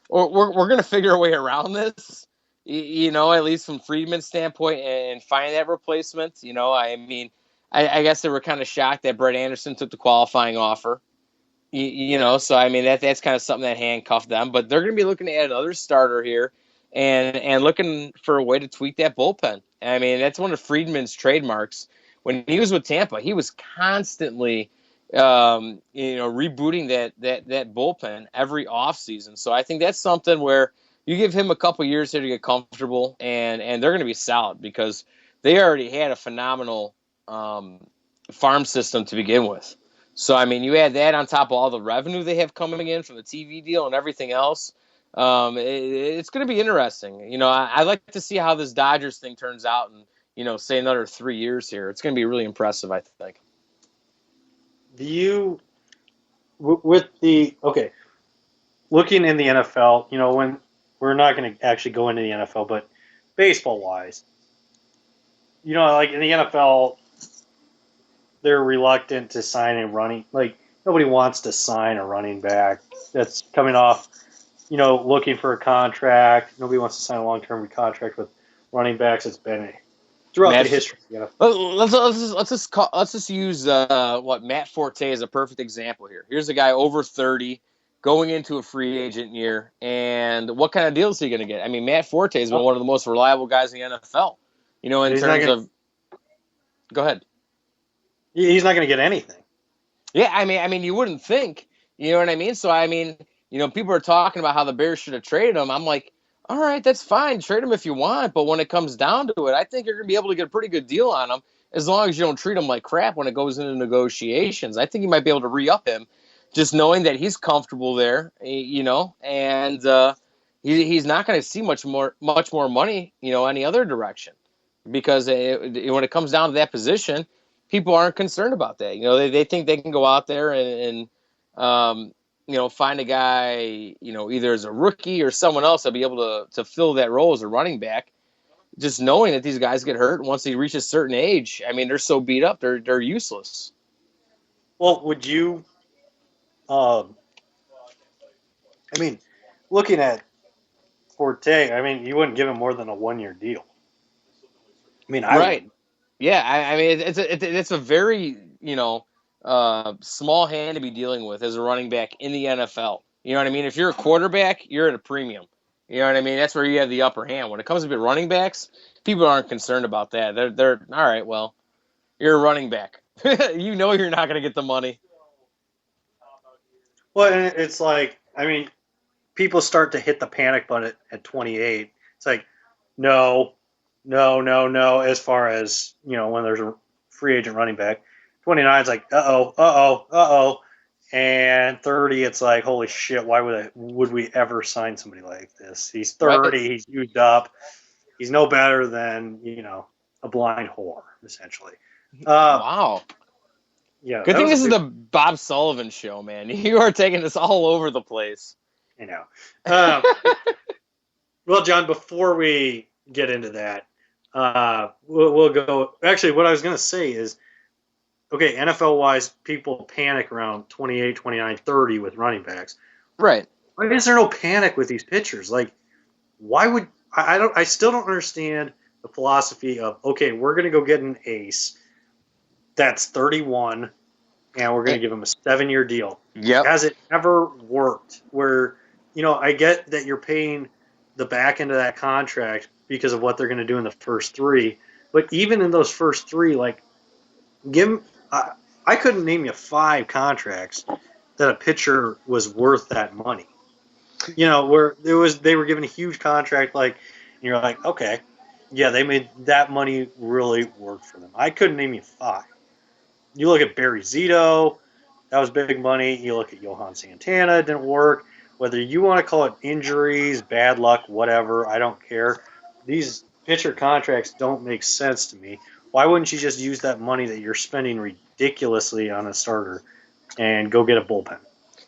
Speaker 8: We're going to figure a way around this, at least from Friedman's standpoint, and find that replacement. I mean, I guess they were kind of shocked that Brett Anderson took the qualifying offer. So I mean that's kind of something that handcuffed them. But they're going to be looking to add another starter here, and looking for a way to tweak that bullpen. I mean, that's one of Friedman's trademarks. When he was with Tampa, he was constantly rebooting that bullpen every offseason. So I think that's something where you give him a couple years here to get comfortable, and they're going to be solid because they already had a phenomenal farm system to begin with. So, I mean, you add that on top of all the revenue they have coming in from the TV deal and everything else. It's going to be interesting. I like to see how this Dodgers thing turns out in, say another 3 years here. It's going to be really impressive, I think.
Speaker 4: Looking in the NFL, when we're not going to actually go into the NFL, but baseball-wise, like in the NFL, they're reluctant to sign a running, like nobody wants to sign a running back that's coming off, looking for a contract. Nobody wants to sign a long-term contract with running backs. It's been throughout the history.
Speaker 8: Let's just use Matt Forte as a perfect example here. Here's a guy over 30 going into a free agent year, and what kind of deal is he going to get? I mean, Matt Forte has been one of the most reliable guys in the NFL. In terms of, go ahead.
Speaker 4: He's not going to get anything.
Speaker 8: Yeah, I mean, you wouldn't think. You know what I mean? So, I mean, people are talking about how the Bears should have traded him. I'm like, all right, that's fine. Trade him if you want. But when it comes down to it, I think you're going to be able to get a pretty good deal on him as long as you don't treat him like crap when it goes into negotiations. I think you might be able to re-up him just knowing that he's comfortable there, and he's not going to see much more money, any other direction. Because when it comes down to that position, people aren't concerned about that. They think they can go out there and find a guy, either as a rookie or someone else that'll be able to fill that role as a running back. Just knowing that these guys get hurt once they reach a certain age, I mean, they're so beat up, they're useless.
Speaker 4: Well, would you? Looking at Forte, I mean, you wouldn't give him more than a 1-year deal. I mean,
Speaker 8: right. Would. Yeah, I mean, it's a very, small hand to be dealing with as a running back in the NFL. You know what I mean? If you're a quarterback, you're at a premium. You know what I mean? That's where you have the upper hand. When it comes to running backs, people aren't concerned about that. They're all right, well, you're a running back. You're not going to get the money.
Speaker 4: Well, and it's like, I mean, people start to hit the panic button at 28. It's like, no. As far as, when there's a free agent running back, 29 is like, uh-oh. And 30, it's like, holy shit, why would we ever sign somebody like this? He's 30, right. He's used up. He's no better than, a blind whore, essentially.
Speaker 8: Wow.
Speaker 4: Yeah.
Speaker 8: Good thing this is the Bob Sullivan Show, man. You are taking this all over the place.
Speaker 4: I know. Well, John, before we get into that, we'll go. Actually, what I was going to say is, okay, NFL-wise, people panic around 28, 29, 30 with running backs.
Speaker 8: Right.
Speaker 4: Why is there no panic with these pitchers? Like, why would I still don't understand the philosophy of, okay, we're going to go get an ace that's 31, and we're going to give him a 7-year deal.
Speaker 8: Yep.
Speaker 4: Has it ever worked? Where, I get that you're paying the back end of that contract because of what they're going to do in the first 3. But even in those first 3, like, I couldn't name you 5 contracts that a pitcher was worth that money. Where they were given a huge contract, like, and you're like, okay, yeah, they made that money really work for them. I couldn't name you 5. You look at Barry Zito, that was big money. You look at Johan Santana, it didn't work. Whether you want to call it injuries, bad luck, whatever, I don't care. These pitcher contracts don't make sense to me. Why wouldn't you just use that money that you're spending ridiculously on a starter and go get a bullpen?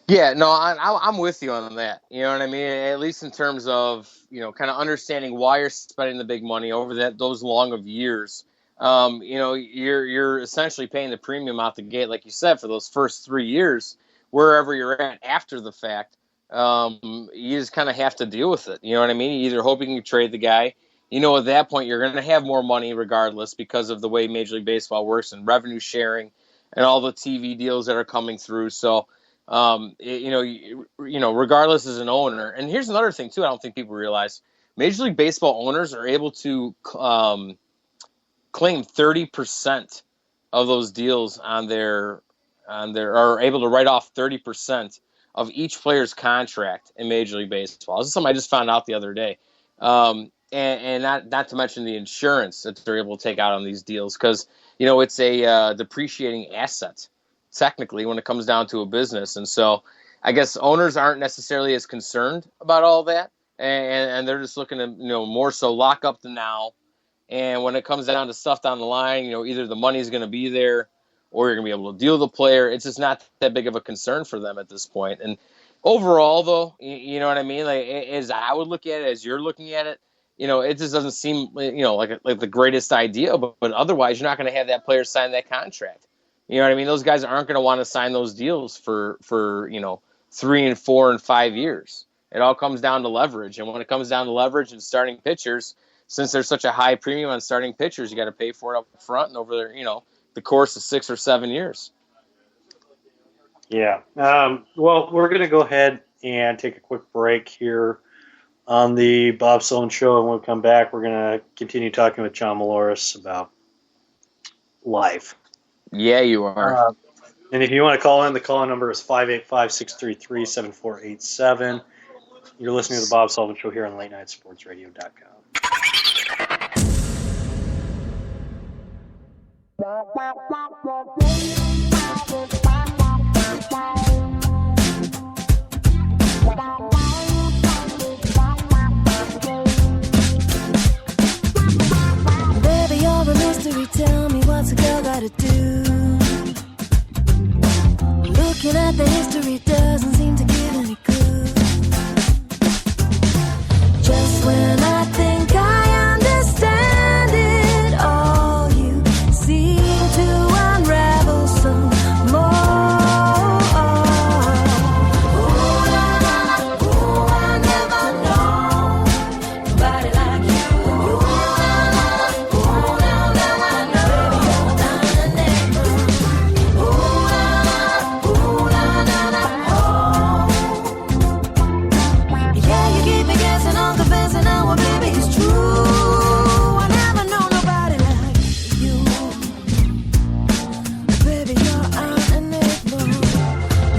Speaker 8: Yeah, no, I'm with you on that. You know what I mean? At least in terms of, kind of understanding why you're spending the big money over those long of years. You're essentially paying the premium out the gate, like you said, for those first 3 years, wherever you're at after the fact. You just kind of have to deal with it. You know what I mean? You either hope you can trade the guy. At that point, you're going to have more money regardless because of the way Major League Baseball works and revenue sharing and all the TV deals that are coming through. So, regardless as an owner. And here's another thing, too, I don't think people realize. Major League Baseball owners are able to claim 30% of those deals are able to write off 30% of each player's contract in Major League Baseball. This is something I just found out the other day. And not to mention the insurance that they're able to take out on these deals because, it's a depreciating asset, technically, when it comes down to a business. And so I guess owners aren't necessarily as concerned about all that, and they're just looking to, more so lock up the now. And when it comes down to stuff down the line, either the money's going to be there or you're going to be able to deal with the player. It's just not that big of a concern for them at this point. And overall, though, you know what I mean? Like, as I would look at it, as you're looking at it, it just doesn't seem, like the greatest idea. But otherwise, you're not going to have that player sign that contract. You know what I mean? Those guys aren't going to want to sign those deals for 3 and 4 and 5 years. It all comes down to leverage. And when it comes down to leverage and starting pitchers, since there's such a high premium on starting pitchers, you got to pay for it up front and over there, the course of 6 or 7 years.
Speaker 4: Yeah. Well, we're going to go ahead and take a quick break here on the Bob Sullivan Show. And when we come back, we're going to continue talking with John Maloris about life.
Speaker 8: Yeah, you are.
Speaker 4: And if you want to call in, the call-in number is 585-633-7487. You're listening to the Bob Sullivan Show here on LateNightSportsRadio.com.
Speaker 9: Baby, you're a mystery. Tell me what's a girl gotta do. Looking at the history doesn't seem to give any clue. Just when I think I understand it all, you seem to unravel some more. Ooh, I never known nobody like you. Ooh, now I know. Baby, you're diamond. Yeah, you keep me guessing on confessing now, well, baby, it's true. I never know nobody like you. Baby, you're an enigma.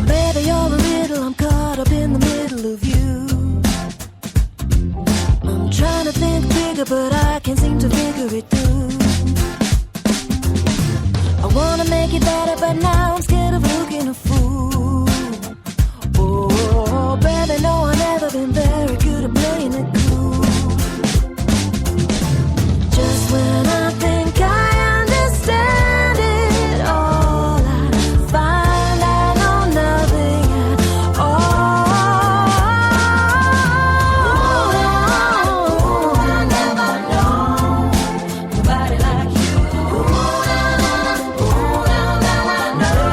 Speaker 9: Baby, you're a riddle. I'm caught up in the middle of you. I'm trying to think bigger, but I can't seem to figure it through. I wanna make it better, but now I'm scared of looking a fool. Oh, baby, no, I've never been very good at playing it cool. Just when I think I understand it all, I find I know nothing at all. I never know nobody like you. Now I know.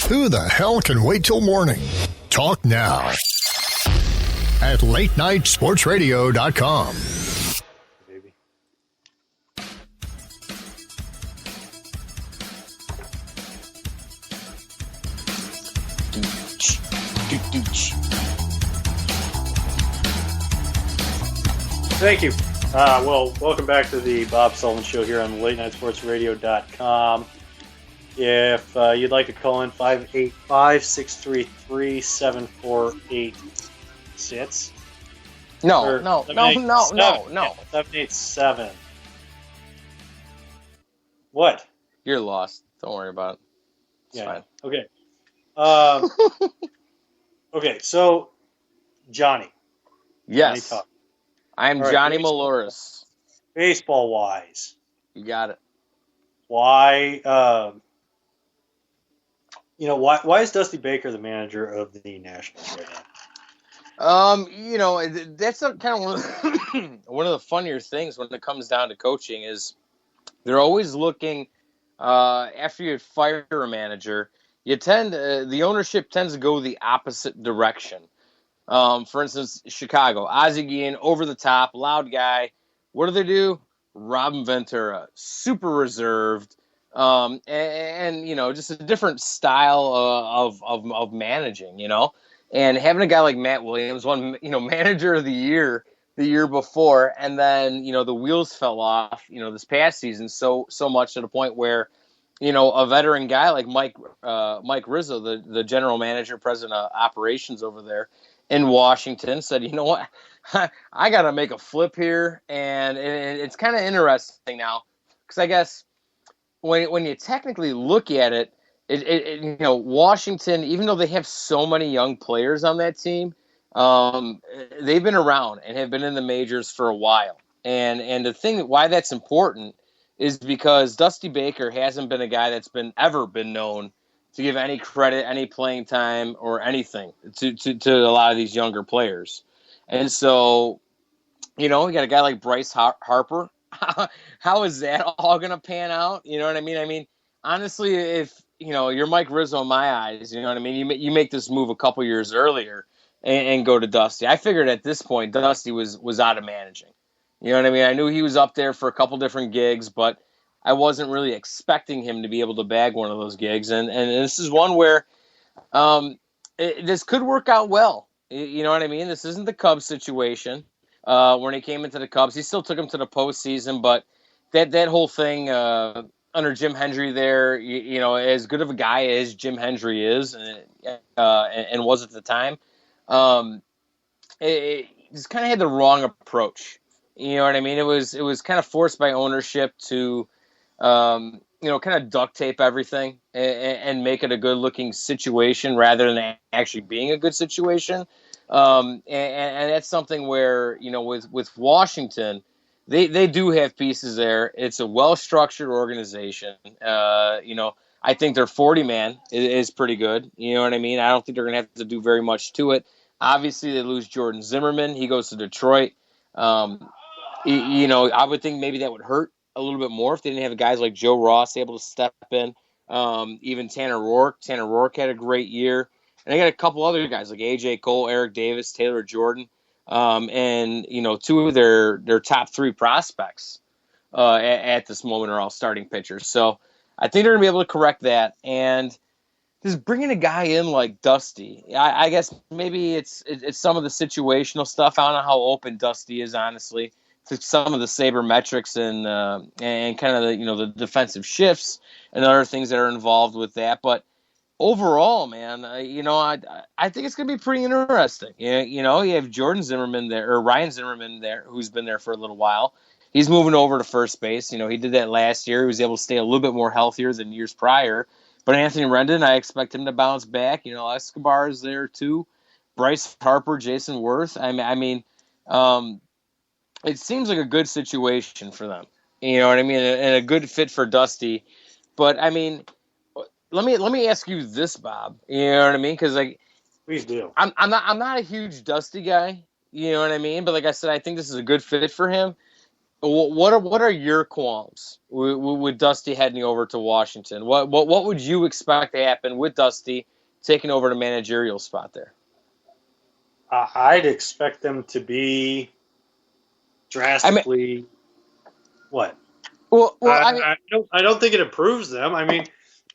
Speaker 1: Who the hell can wait till morning? Talk now at latenightsportsradio.com.
Speaker 4: Baby. Thank you. Well, welcome back to the Bob Sullivan Show here on latenightsportsradio.com. If you'd like to call in, 585-633-7486.
Speaker 8: No.
Speaker 4: 787. What?
Speaker 8: You're lost. Don't worry about it. It's fine.
Speaker 4: Okay. Okay, so Johnny.
Speaker 8: Yes.
Speaker 4: Johnny talk.
Speaker 8: I'm
Speaker 4: All right,
Speaker 8: Johnny
Speaker 4: baseball.
Speaker 8: Maloris.
Speaker 4: Baseball wise,
Speaker 8: You got it.
Speaker 4: why why is Dusty Baker the manager of the Nationals right now?
Speaker 8: That's kind of one of the funnier things when it comes down to coaching is they're always looking after you fire a manager, the ownership tends to go the opposite direction. For instance, Chicago, Ozzie Guillen, over the top, loud guy. What do? Robin Ventura, super reserved, and just a different style of managing, And having a guy like Matt Williams, won manager of the year before, and then the wheels fell off, this past season so much to the point where a veteran guy like Mike Rizzo, the general manager, president of operations over there in Washington, said, you know what, I got to make a flip here. And it's kind of interesting now because I guess when you technically look at it, Washington, even though they have so many young players on that team, they've been around and have been in the majors for a while. And the thing why that's important is because Dusty Baker hasn't been a guy that's ever been known to give any credit, any playing time, or anything to a lot of these younger players. And so, you got a guy like Bryce Harper. How is that all going to pan out? You know what I mean? I mean, honestly, if, you're Mike Rizzo in my eyes, you know what I mean? You make this move a couple years earlier and go to Dusty. I figured at this point, Dusty was out of managing. You know what I mean? I knew he was up there for a couple different gigs, but I wasn't really expecting him to be able to bag one of those gigs. And this is one where this could work out well. You know what I mean? This isn't the Cubs situation. When he came into the Cubs, he still took him to the postseason, but that whole thing under Jim Hendry there, as good of a guy as Jim Hendry is and was at the time, it just kind of had the wrong approach. You know what I mean? It was kind of forced by ownership to kind of duct tape everything and make it a good looking situation rather than actually being a good situation. And that's something where, with Washington, they do have pieces there. It's a well-structured organization. I think their 40-man is pretty good. You know what I mean? I don't think they're going to have to do very much to it. Obviously, they lose Jordan Zimmerman. He goes to Detroit. I would think maybe that would hurt a little bit more if they didn't have guys like Joe Ross able to step in. Even Tanner Roark. Tanner Roark had a great year. And they got a couple other guys like A.J. Cole, Eric Davis, Taylor Jordan, and two of their top three prospects at this moment are all starting pitchers. So I think they're going to be able to correct that. And just bringing a guy in like Dusty, I guess maybe it's some of the situational stuff. I don't know how open Dusty is, honestly, to some of the sabermetrics and kind of the defensive shifts and other things that are involved with that, but. Overall, man, I think it's going to be pretty interesting. You have Jordan Zimmerman there, or Ryan Zimmerman there, who's been there for a little while. He's moving over to first base. He did that last year. He was able to stay a little bit more healthier than years prior. But Anthony Rendon, I expect him to bounce back. Escobar is there too. Bryce Harper, Jason Worth. I mean, it seems like a good situation for them. You know what I mean? And a good fit for Dusty. But, I mean... Let me ask you this, Bob. You know what I mean? Because
Speaker 4: Please do.
Speaker 8: I'm not a huge Dusty guy. You know what I mean? But like I said, I think this is a good fit for him. What are your qualms with Dusty heading over to Washington? What would you expect to happen with Dusty taking over the managerial spot there?
Speaker 4: I'd expect them to be drastically what? I don't think it improves them. I mean,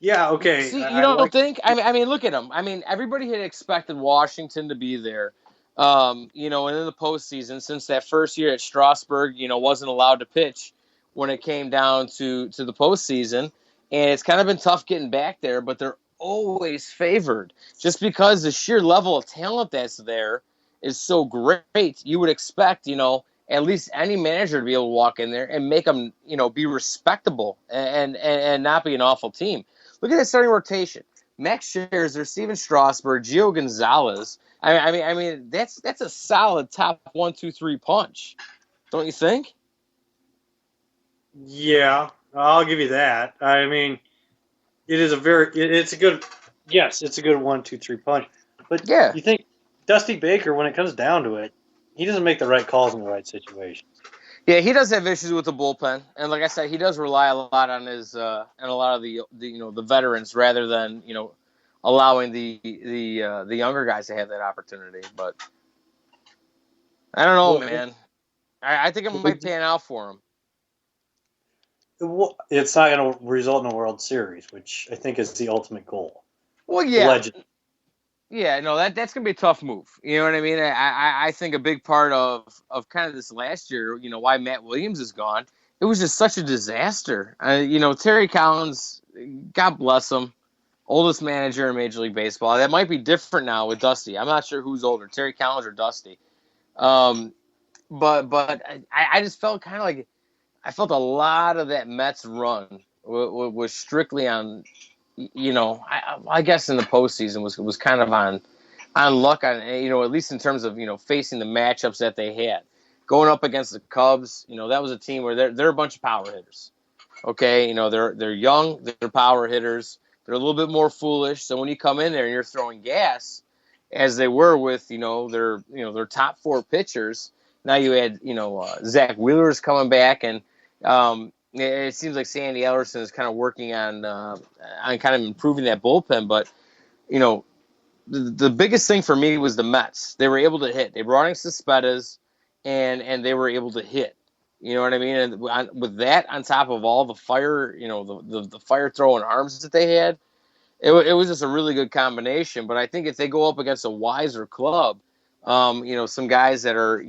Speaker 4: yeah, okay.
Speaker 8: See, you
Speaker 4: I
Speaker 8: don't
Speaker 4: like.
Speaker 8: think? I mean, look at them. I mean, everybody had expected Washington to be there. You know, and in the postseason, since that first year at Strasburg, you know, wasn't allowed to pitch when it came down to the postseason, and it's kind of been tough getting back there. But they're always favored just because the sheer level of talent that's there is so great. You would expect, you know, at least any manager to be able to walk in there and make them, you know, be respectable and not be an awful team. Look at that starting rotation: Max Scherzer, Steven Strasburg, Gio Gonzalez. I mean, that's a solid top 1, 2, 3 punch, don't you think?
Speaker 4: Yeah, I'll give you that. I mean, it's a good, yes, it's a good 1, 2, 3 punch. But
Speaker 8: Yeah.
Speaker 4: you think Dusty Baker, when it comes down to it, he doesn't make the right calls in the right situations.
Speaker 8: Yeah, he does have issues with the bullpen, and like I said, he does rely a lot on his and a lot of the you know the veterans rather than you know allowing the younger guys to have that opportunity. But I don't know, man. I think it might pan out for him.
Speaker 4: It's not going to result in a World Series, which I think is the ultimate goal.
Speaker 8: Well, yeah.
Speaker 4: Legend.
Speaker 8: Yeah, no, that's gonna be a tough move. You know what I mean? I think a big part of kind of this last year, you know, why Matt Williams is gone. It was just such a disaster. You know, Terry Collins, God bless him, oldest manager in Major League Baseball. That might be different now with Dusty. I'm not sure who's older, Terry Collins or Dusty. But I just felt kind of like I felt a lot of that Mets run was strictly on. You know, I guess in the postseason was kind of on luck, on you know, at least in terms of you know facing the matchups that they had, going up against the Cubs. You know, that was a team where they're a bunch of power hitters. Okay, you know they're young, they're power hitters, they're a little bit more foolish. So when you come in there and you're throwing gas, as they were with their top 4 pitchers, now you had Zach Wheeler's coming back and. It seems like Sandy Ellerson is kind of working on kind of improving that bullpen, but you know, the biggest thing for me was the Mets. They were able to hit. They brought in Cespedes, and they were able to hit. You know what I mean? And with that on top of all the fire, you know, the fire throwing arms that they had, it was just a really good combination. But I think if they go up against a wiser club, you know, some guys that are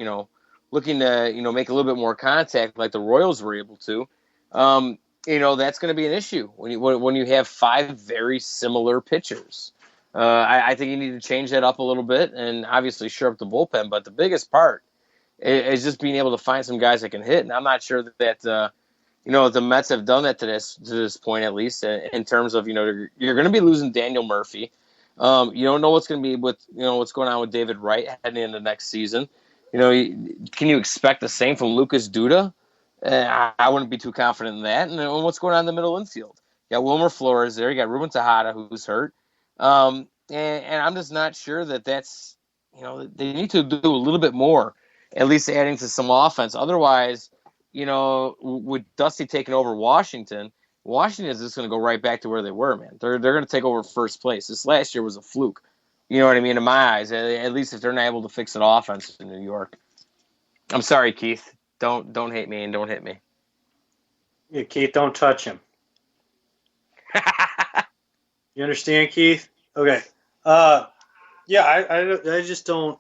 Speaker 8: looking to make a little bit more contact, like the Royals were able to. You know, that's going to be an issue when you have 5 very similar pitchers. I think you need to change that up a little bit and obviously shore up the bullpen. But the biggest part is just being able to find some guys that can hit. And I'm not sure that the Mets have done that to this point, at least in terms of you're going to be losing Daniel Murphy. You don't know what's going to be with what's going on with David Wright heading into next season. You know, can you expect the same from Lucas Duda? I wouldn't be too confident in that. And what's going on in the middle infield? You got Wilmer Flores there. You got Ruben Tejada, who's hurt. And I'm just not sure that's, they need to do a little bit more, at least adding to some offense. Otherwise, with Dusty taking over Washington is just going to go right back to where they were, man. They're going to take over first place. This last year was a fluke. You know what I mean? In my eyes, at least if they're not able to fix an offense in New York. I'm sorry, Keith. Don't hate me and don't hit me.
Speaker 4: Yeah, Keith, don't touch him. You understand, Keith? Okay. Yeah, I just don't.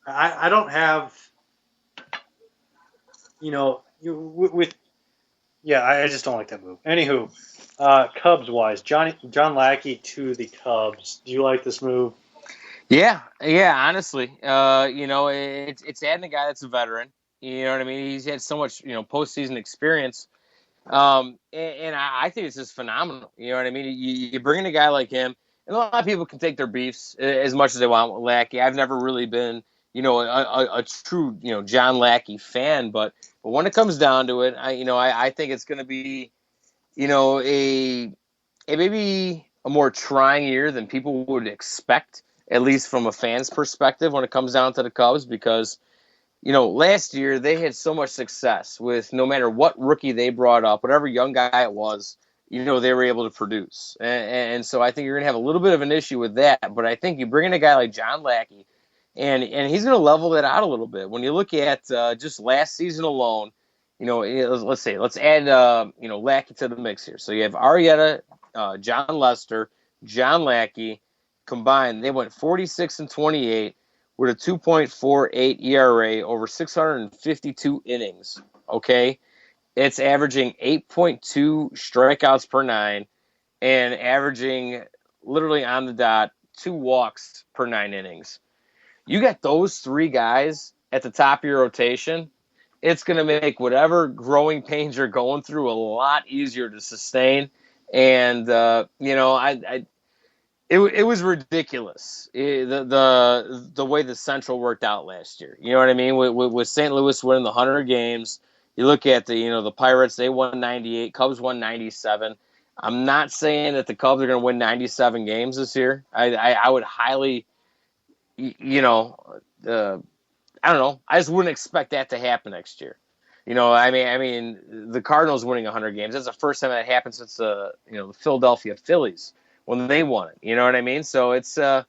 Speaker 4: I don't have. I just don't like that move. Anywho, Cubs wise, John Lackey to the Cubs. Do you like this move?
Speaker 8: Yeah. Honestly, it's adding a guy that's a veteran. You know what I mean? He's had so much, postseason experience. And I think it's just phenomenal. You know what I mean? You bring in a guy like him, and a lot of people can take their beefs as much as they want with Lackey. I've never really been, a true, John Lackey fan, but when it comes down to it, I think it's going to be, a maybe a more trying year than people would expect, at least from a fan's perspective when it comes down to the Cubs, because last year they had so much success with no matter what rookie they brought up, whatever young guy it was, they were able to produce. And so I think you're going to have a little bit of an issue with that. But I think you bring in a guy like John Lackey, and he's going to level that out a little bit. When you look at just last season alone, let's add Lackey to the mix here. So you have Arrieta, John Lester, John Lackey combined. They went 46-28 with a 2.48 ERA over 652 innings. Okay, it's averaging 8.2 strikeouts per nine and averaging literally on the dot 2 walks per 9 innings. You got those 3 guys at the top of your rotation, it's going to make whatever growing pains you're going through a lot easier to sustain. And it was ridiculous the way the Central worked out last year. You know what I mean? With St. Louis winning the 100 games, you look at the Pirates, they won 98, Cubs won 97. I'm not saying that the Cubs are going to win 97 games this year. I would highly, I don't know. I just wouldn't expect that to happen next year. I mean, the Cardinals winning 100 games. That's the first time that happened since the Philadelphia Phillies when they won it. You know what I mean? So it's that's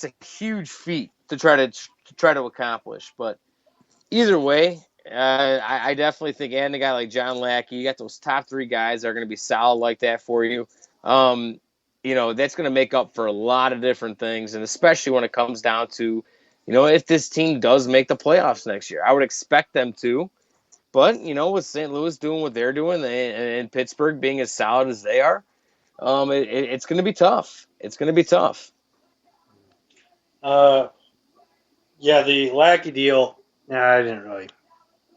Speaker 8: a huge feat to try to accomplish. But either way, I definitely think adding a guy like John Lackey, you got those top 3 guys that are going to be solid like that for you. That's going to make up for a lot of different things, and especially when it comes down to, if this team does make the playoffs next year. I would expect them to, but, with St. Louis doing what they're doing and Pittsburgh being as solid as they are, it's going to be tough. It's going to be tough.
Speaker 4: Yeah, the Lackey deal, I didn't really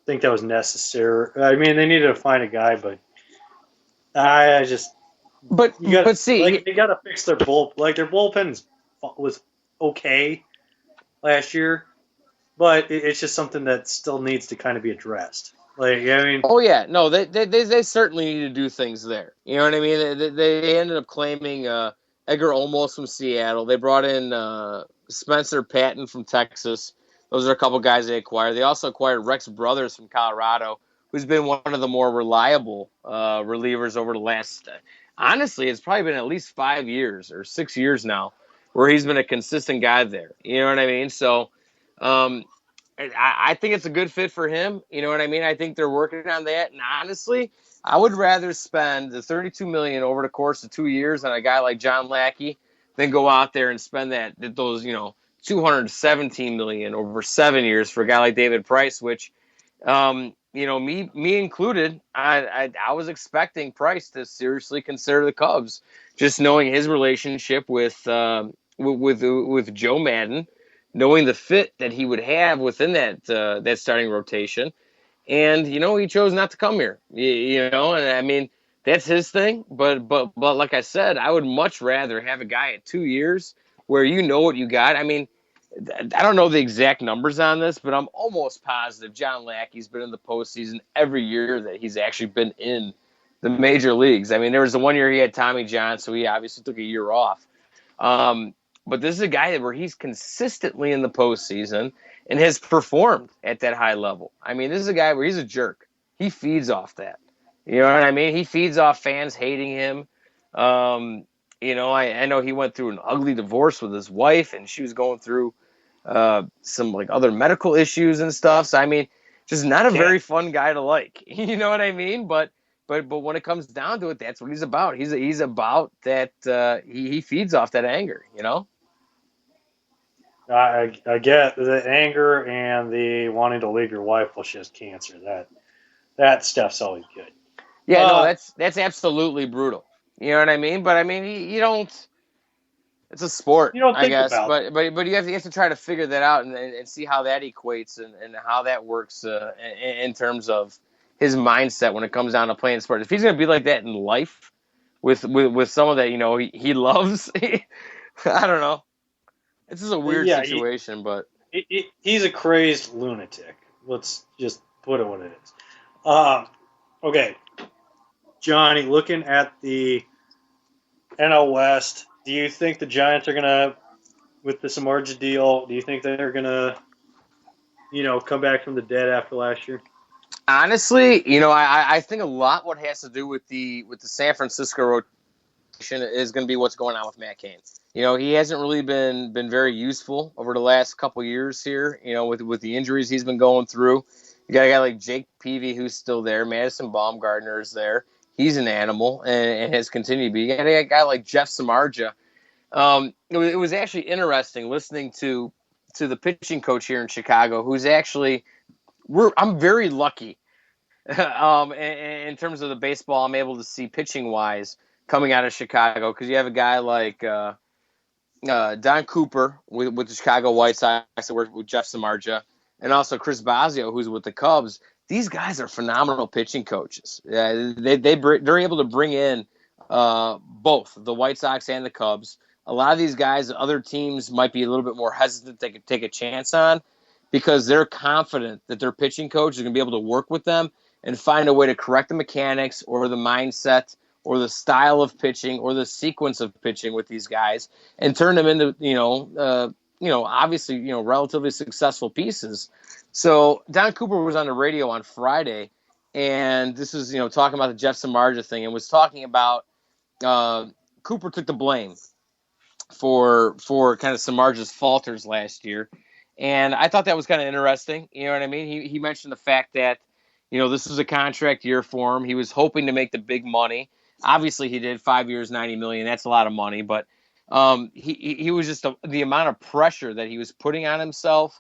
Speaker 4: think that was necessary. I mean, they needed to find a guy, but I just...
Speaker 8: But see...
Speaker 4: they got to fix their bullpen. Like, their bullpen was okay last year, but it's just something that still needs to kind of be addressed. Like, I mean,
Speaker 8: oh yeah, no, they certainly need to do things there. You know what I mean? They ended up claiming Edgar Olmos from Seattle. They brought in Spencer Patton from Texas. Those are a couple guys they acquired. They also acquired Rex Brothers from Colorado, who's been one of the more reliable relievers over the last. Honestly, it's probably been at least 5 years or 6 years now where he's been a consistent guy there. You know what I mean? So I think it's a good fit for him. You know what I mean? I think they're working on that. And honestly, I would rather spend the $32 million over the course of 2 years on a guy like John Lackey than go out there and spend those $217 million over 7 years for a guy like David Price, which me included, I was expecting Price to seriously consider the Cubs, just knowing his relationship with Joe Madden, knowing the fit that he would have within that starting rotation, and he chose not to come here. And I mean that's his thing. But like I said, I would much rather have a guy at 2 years where what you got. I mean, I don't know the exact numbers on this, but I'm almost positive John Lackey's been in the postseason every year that he's actually been in the major leagues. I mean, there was the 1 year he had Tommy John, so he obviously took a year off. But this is a guy where he's consistently in the postseason and has performed at that high level. I mean, this is a guy where he's a jerk. He feeds off that. You know what I mean? He feeds off fans hating him. I know he went through an ugly divorce with his wife, and she was going through some other medical issues and stuff. So I mean, just not a very fun guy to like. You know what I mean? But when it comes down to it, that's what he's about. He's about that. He feeds off that anger.
Speaker 4: I get the anger and the wanting to leave your wife while she has cancer. That stuff's always good.
Speaker 8: Yeah, no, that's absolutely brutal. You know what I mean? But I mean, you don't. It's a sport,
Speaker 4: You don't think
Speaker 8: I guess.
Speaker 4: about
Speaker 8: But you have to try to figure that out and see how that equates and how that works in terms of his mindset when it comes down to playing sports. If he's going to be like that in life with someone that he loves, I don't know. This is a weird situation, but
Speaker 4: he's a crazed lunatic. Let's just put it what it is. Okay, Johnny, looking at the NL West, do you think the Giants are going to, with the Samardzija deal, do you think they're going to, come back from the dead after last year?
Speaker 8: Honestly, I think a lot what has to do with the San Francisco rotation is going to be what's going on with Matt Cain. He hasn't really been very useful over the last couple years here. With the injuries he's been going through. You got a guy like Jake Peavy who's still there. Madison Baumgartner is there. He's an animal and has continued to be. You got a guy like Jeff Samardzija. It was actually interesting listening to the pitching coach here in Chicago, who's actually I'm very lucky in terms of the baseball I'm able to see pitching wise coming out of Chicago, because you have a guy like Don Cooper with the Chicago White Sox that worked with Jeff Samardzija, and also Chris Bosio, who's with the Cubs. These guys are phenomenal pitching coaches. They're able to bring in both the White Sox and the Cubs. A lot of these guys, other teams might be a little bit more hesitant to take a chance on, because they're confident that their pitching coach is going to be able to work with them and find a way to correct the mechanics or the mindset or the style of pitching or the sequence of pitching with these guys and turn them into, obviously, relatively successful pieces. So Don Cooper was on the radio on Friday, and this was, talking about the Jeff Samardzija thing, and was talking about Cooper took the blame for kind of Samardzija's falters last year. And I thought that was kind of interesting. You know what I mean? He mentioned the fact that, this was a contract year for him. He was hoping to make the big money. Obviously, he did 5 years, $90 million. That's a lot of money. But he was just the amount of pressure that he was putting on himself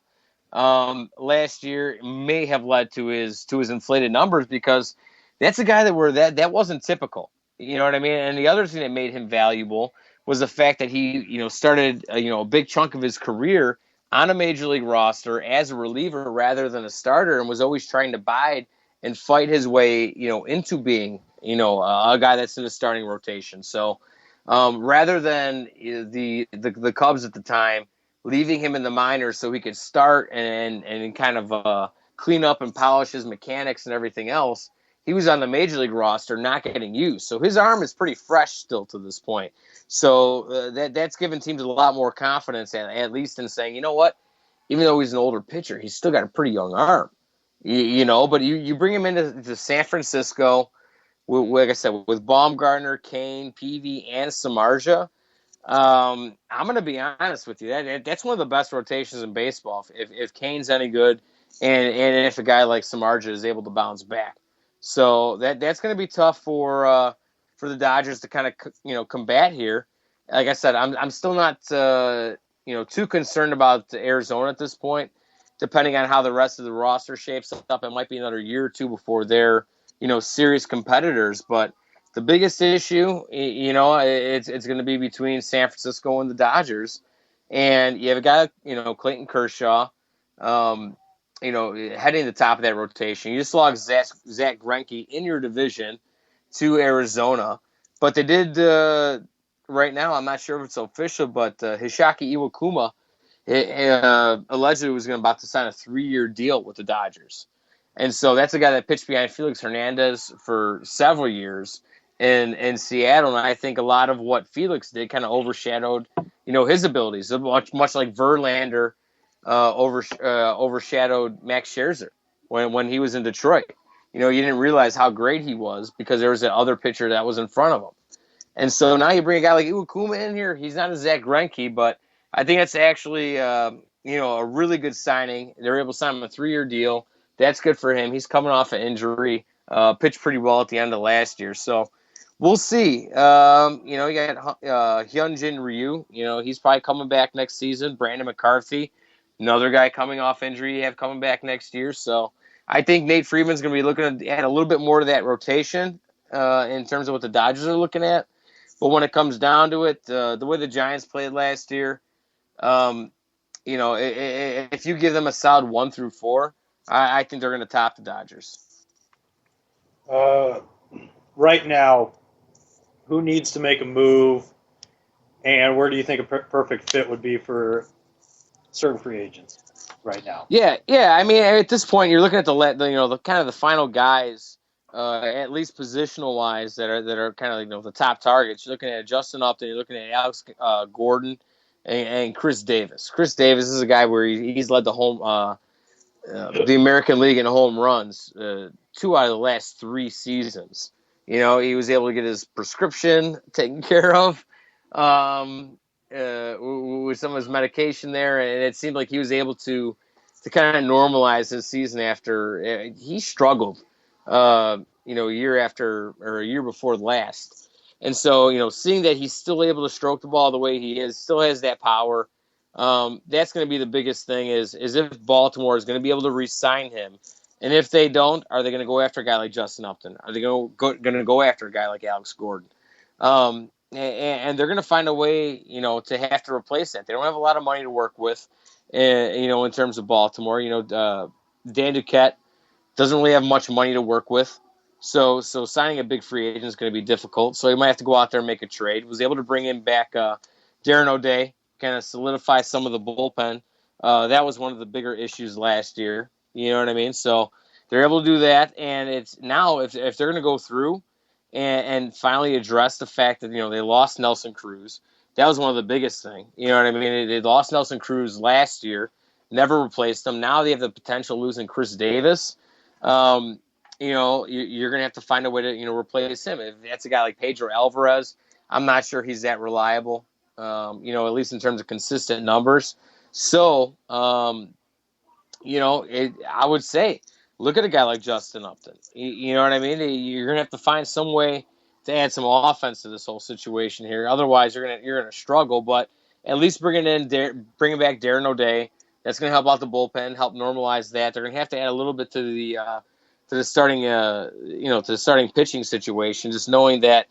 Speaker 8: last year may have led to his inflated numbers, because that's a guy that wasn't typical. You know what I mean? And the other thing that made him valuable was the fact that he started a big chunk of his career on a major league roster as a reliever rather than a starter, and was always trying to bide and fight his way, into being, a guy that's in the starting rotation. So rather than the Cubs at the time leaving him in the minors so he could start and kind of clean up and polish his mechanics and everything else, he was on the major league roster not getting used. So his arm is pretty fresh still to this point. So that's given teams a lot more confidence, at least in saying, you know what, even though he's an older pitcher, he's still got a pretty young arm. But you bring him into San Francisco, like I said, with Baumgartner, Cain, Peavy, and Samardzija. I'm going to be honest with you. That's one of the best rotations in baseball if Cain's any good, and if a guy like Samardzija is able to bounce back. So that's going to be tough for the Dodgers to kind of combat here. Like I said, I'm still not too concerned about Arizona at this point. Depending on how the rest of the roster shapes up, it might be another year or two before they're serious competitors. But the biggest issue, it's going to be between San Francisco and the Dodgers. And you have a guy, Clayton Kershaw, heading to the top of that rotation. You just lost Zach Greinke in your division to Arizona. But they did, right now, I'm not sure if it's official, but Hisaki Iwakuma allegedly was about to sign a 3-year deal with the Dodgers. And so that's a guy that pitched behind Felix Hernandez for several years in Seattle. And I think a lot of what Felix did kind of overshadowed, his abilities, much like Verlander overshadowed Max Scherzer when he was in Detroit. You didn't realize how great he was because there was that other pitcher that was in front of him. And so now you bring a guy like Iwakuma in here. He's not a Zach Greinke, but I think that's actually, a really good signing. They're able to sign him a 3-year deal. That's good for him. He's coming off an injury, pitched pretty well at the end of last year. So we'll see. You got Hyunjin Ryu. He's probably coming back next season. Brandon McCarthy, another guy coming off injury, you have coming back next year. So I think Nate Friedman's going to be looking to add a little bit more to that rotation in terms of what the Dodgers are looking at. But when it comes down to it, the way the Giants played last year, if you give them a solid 1 through 4, I think they're going to top the Dodgers.
Speaker 4: Right now, who needs to make a move, and where do you think a perfect fit would be for certain free agents right now?
Speaker 8: Yeah. I mean, at this point, you're looking at the kind of the final guys, at least positional wise, that are kind of the top targets. You're looking at Justin Upton. You're looking at Alex Gordon and Chris Davis. Chris Davis is a guy where he's led the home the American League in home runs 2 out of the last 3 seasons. He was able to get his prescription taken care of with some of his medication there, and it seemed like he was able to kind of normalize his season after he struggled, a year before last. And so, seeing that he's still able to stroke the ball the way he is, still has that power, that's going to be the biggest thing is if Baltimore is going to be able to re-sign him. And if they don't, are they going to go after a guy like Justin Upton? Are they going to go after a guy like Alex Gordon? And they're going to find a way, to have to replace that. They don't have a lot of money to work with, in terms of Baltimore. Dan Duquette doesn't really have much money to work with. So signing a big free agent is going to be difficult. So he might have to go out there and make a trade. Was able to bring in back Darren O'Day, kind of solidify some of the bullpen. That was one of the bigger issues last year. You know what I mean? So they're able to do that. And it's now if they're going to go through and finally address the fact that, they lost Nelson Cruz. That was one of the biggest things. You know what I mean? They lost Nelson Cruz last year, never replaced him. Now they have the potential of losing Chris Davis. You're going to have to find a way to, replace him. If that's a guy like Pedro Alvarez, I'm not sure he's that reliable, at least in terms of consistent numbers. So, I would say, look at a guy like Justin Upton. You know what I mean? You're going to have to find some way to add some offense to this whole situation here. Otherwise, you're going to struggle. But at least bringing back Darren O'Day, that's going to help out the bullpen, help normalize that. They're going to have to add a little bit to the starting pitching situation. Just knowing that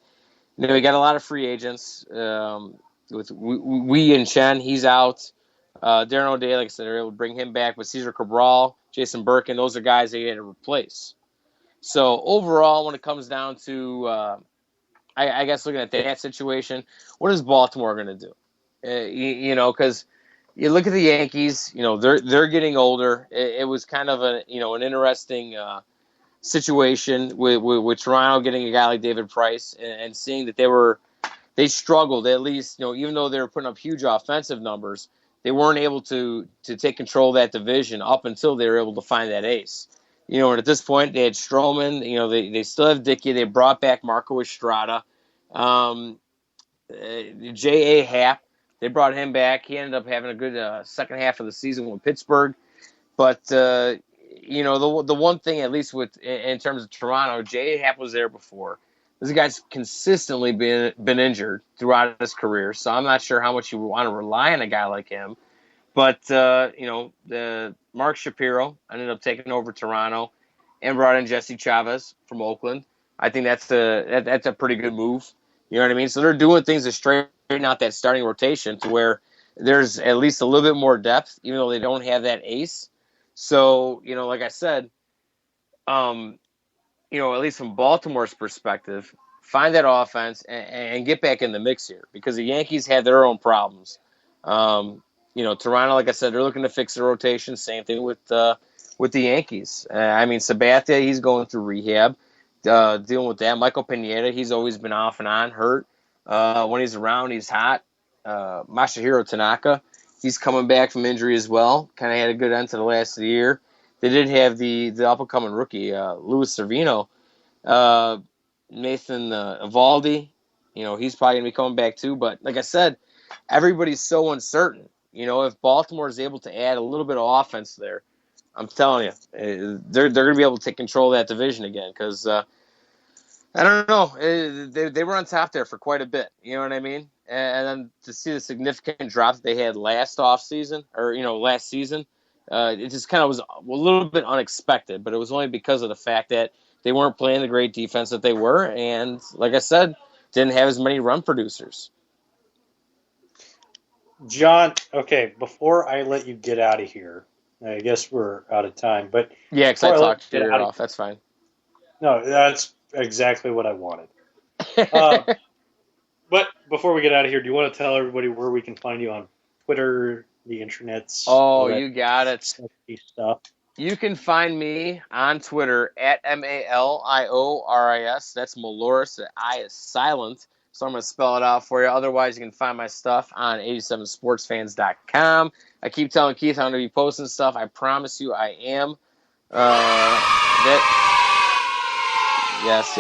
Speaker 8: we got a lot of free agents with Wei and Chen. He's out. Darren O'Day, like I said, they're able to bring him back, but Cesar Cabral, Jason Birkin, those are guys they had to replace. So overall, when it comes down to, I guess looking at that situation, what is Baltimore going to do? Because you look at the Yankees, they're getting older. It was kind of an interesting situation with Toronto getting a guy like David Price and seeing that they struggled at least, even though they were putting up huge offensive numbers. They weren't able to take control of that division up until they were able to find that ace. And at this point, they had Stroman. They still have Dickey. They brought back Marco Estrada. J.A. Happ, they brought him back. He ended up having a good second half of the season with Pittsburgh. But, the one thing, at least in terms of Toronto, J.A. Happ was there before. This guy's consistently been injured throughout his career, so I'm not sure how much you want to rely on a guy like him. But, the Mark Shapiro ended up taking over Toronto and brought in Jesse Chavez from Oakland. I think that's a pretty good move. You know what I mean? So they're doing things to straighten out that starting rotation to where there's at least a little bit more depth, even though they don't have that ace. So, like I said, at least from Baltimore's perspective, find that offense and get back in the mix here because the Yankees have their own problems. Toronto, like I said, they're looking to fix the rotation. Same thing with the Yankees. Sabathia, he's going through rehab, dealing with that. Michael Pineda, he's always been off and on, hurt. When he's around, he's hot. Masahiro Tanaka, he's coming back from injury as well. Kind of had a good end to the last of the year. They did have the up-and-coming rookie, Luis Servino. Nathan Evaldi, he's probably going to be coming back too. But like I said, everybody's so uncertain. If Baltimore is able to add a little bit of offense there, I'm telling you, they're going to be able to take control of that division again because, I don't know, they were on top there for quite a bit. You know what I mean? And then to see the significant drop that they had last season, it just kind of was a little bit unexpected, but it was only because of the fact that they weren't playing the great defense that they were, and like I said, didn't have as many run producers.
Speaker 4: John, okay, before I let you get out of here, I guess we're out of time, but
Speaker 8: yeah, because I talked your ear off. That's fine.
Speaker 4: No, that's exactly what I wanted. But before we get out of here, do you want to tell everybody where we can find you on Twitter, the internets?
Speaker 8: Oh, you got it.
Speaker 4: Stuff.
Speaker 8: You can find me on Twitter at MALIORIS. That's Maloris. The I is silent. So I'm going to spell it out for you. Otherwise, you can find my stuff on 87sportsfans.com. I keep telling Keith I'm going to be posting stuff. I promise you I am. Yes.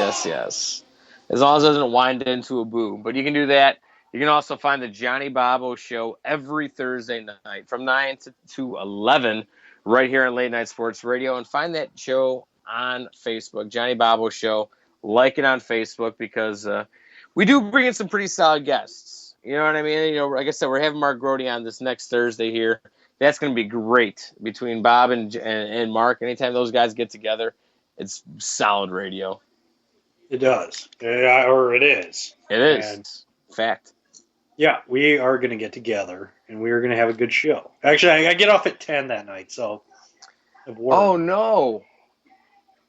Speaker 8: As long as it doesn't wind into a boo. But you can do that. You can also find the Johnny Bobo Show every Thursday night from 9 to 11 right here on Late Night Sports Radio. And find that show on Facebook, Johnny Bobo Show. Like it on Facebook because we do bring in some pretty solid guests. You know what I mean? You know, like I said, we're having Mark Grody on this next Thursday here. That's going to be great between Bob and Mark. Anytime those guys get together, it's solid radio.
Speaker 4: It does. Or it is.
Speaker 8: It is.
Speaker 4: And
Speaker 8: fact.
Speaker 4: Yeah, we are going to get together, and we are going to have a good show. Actually, I get off at 10 that night, so.
Speaker 8: Oh, no.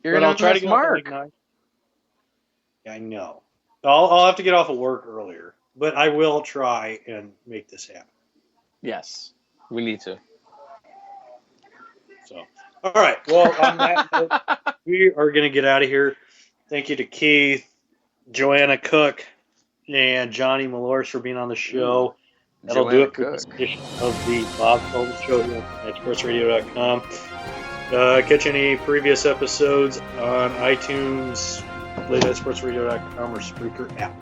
Speaker 8: You're going to try to get Mark.
Speaker 4: Yeah, I know. I'll have to get off of work earlier, but I will try and make this happen.
Speaker 8: Yes, we need to.
Speaker 4: So, all right. Well, on that note, we are going to get out of here. Thank you to Keith, Joanna Cook, and Johnny Malors for being on the show. That'll do it for this edition of the Bob Sullivan Show here at sportsradio.com. Catch any previous episodes on iTunes, LateNightSportsRadio.com, or Spreaker app.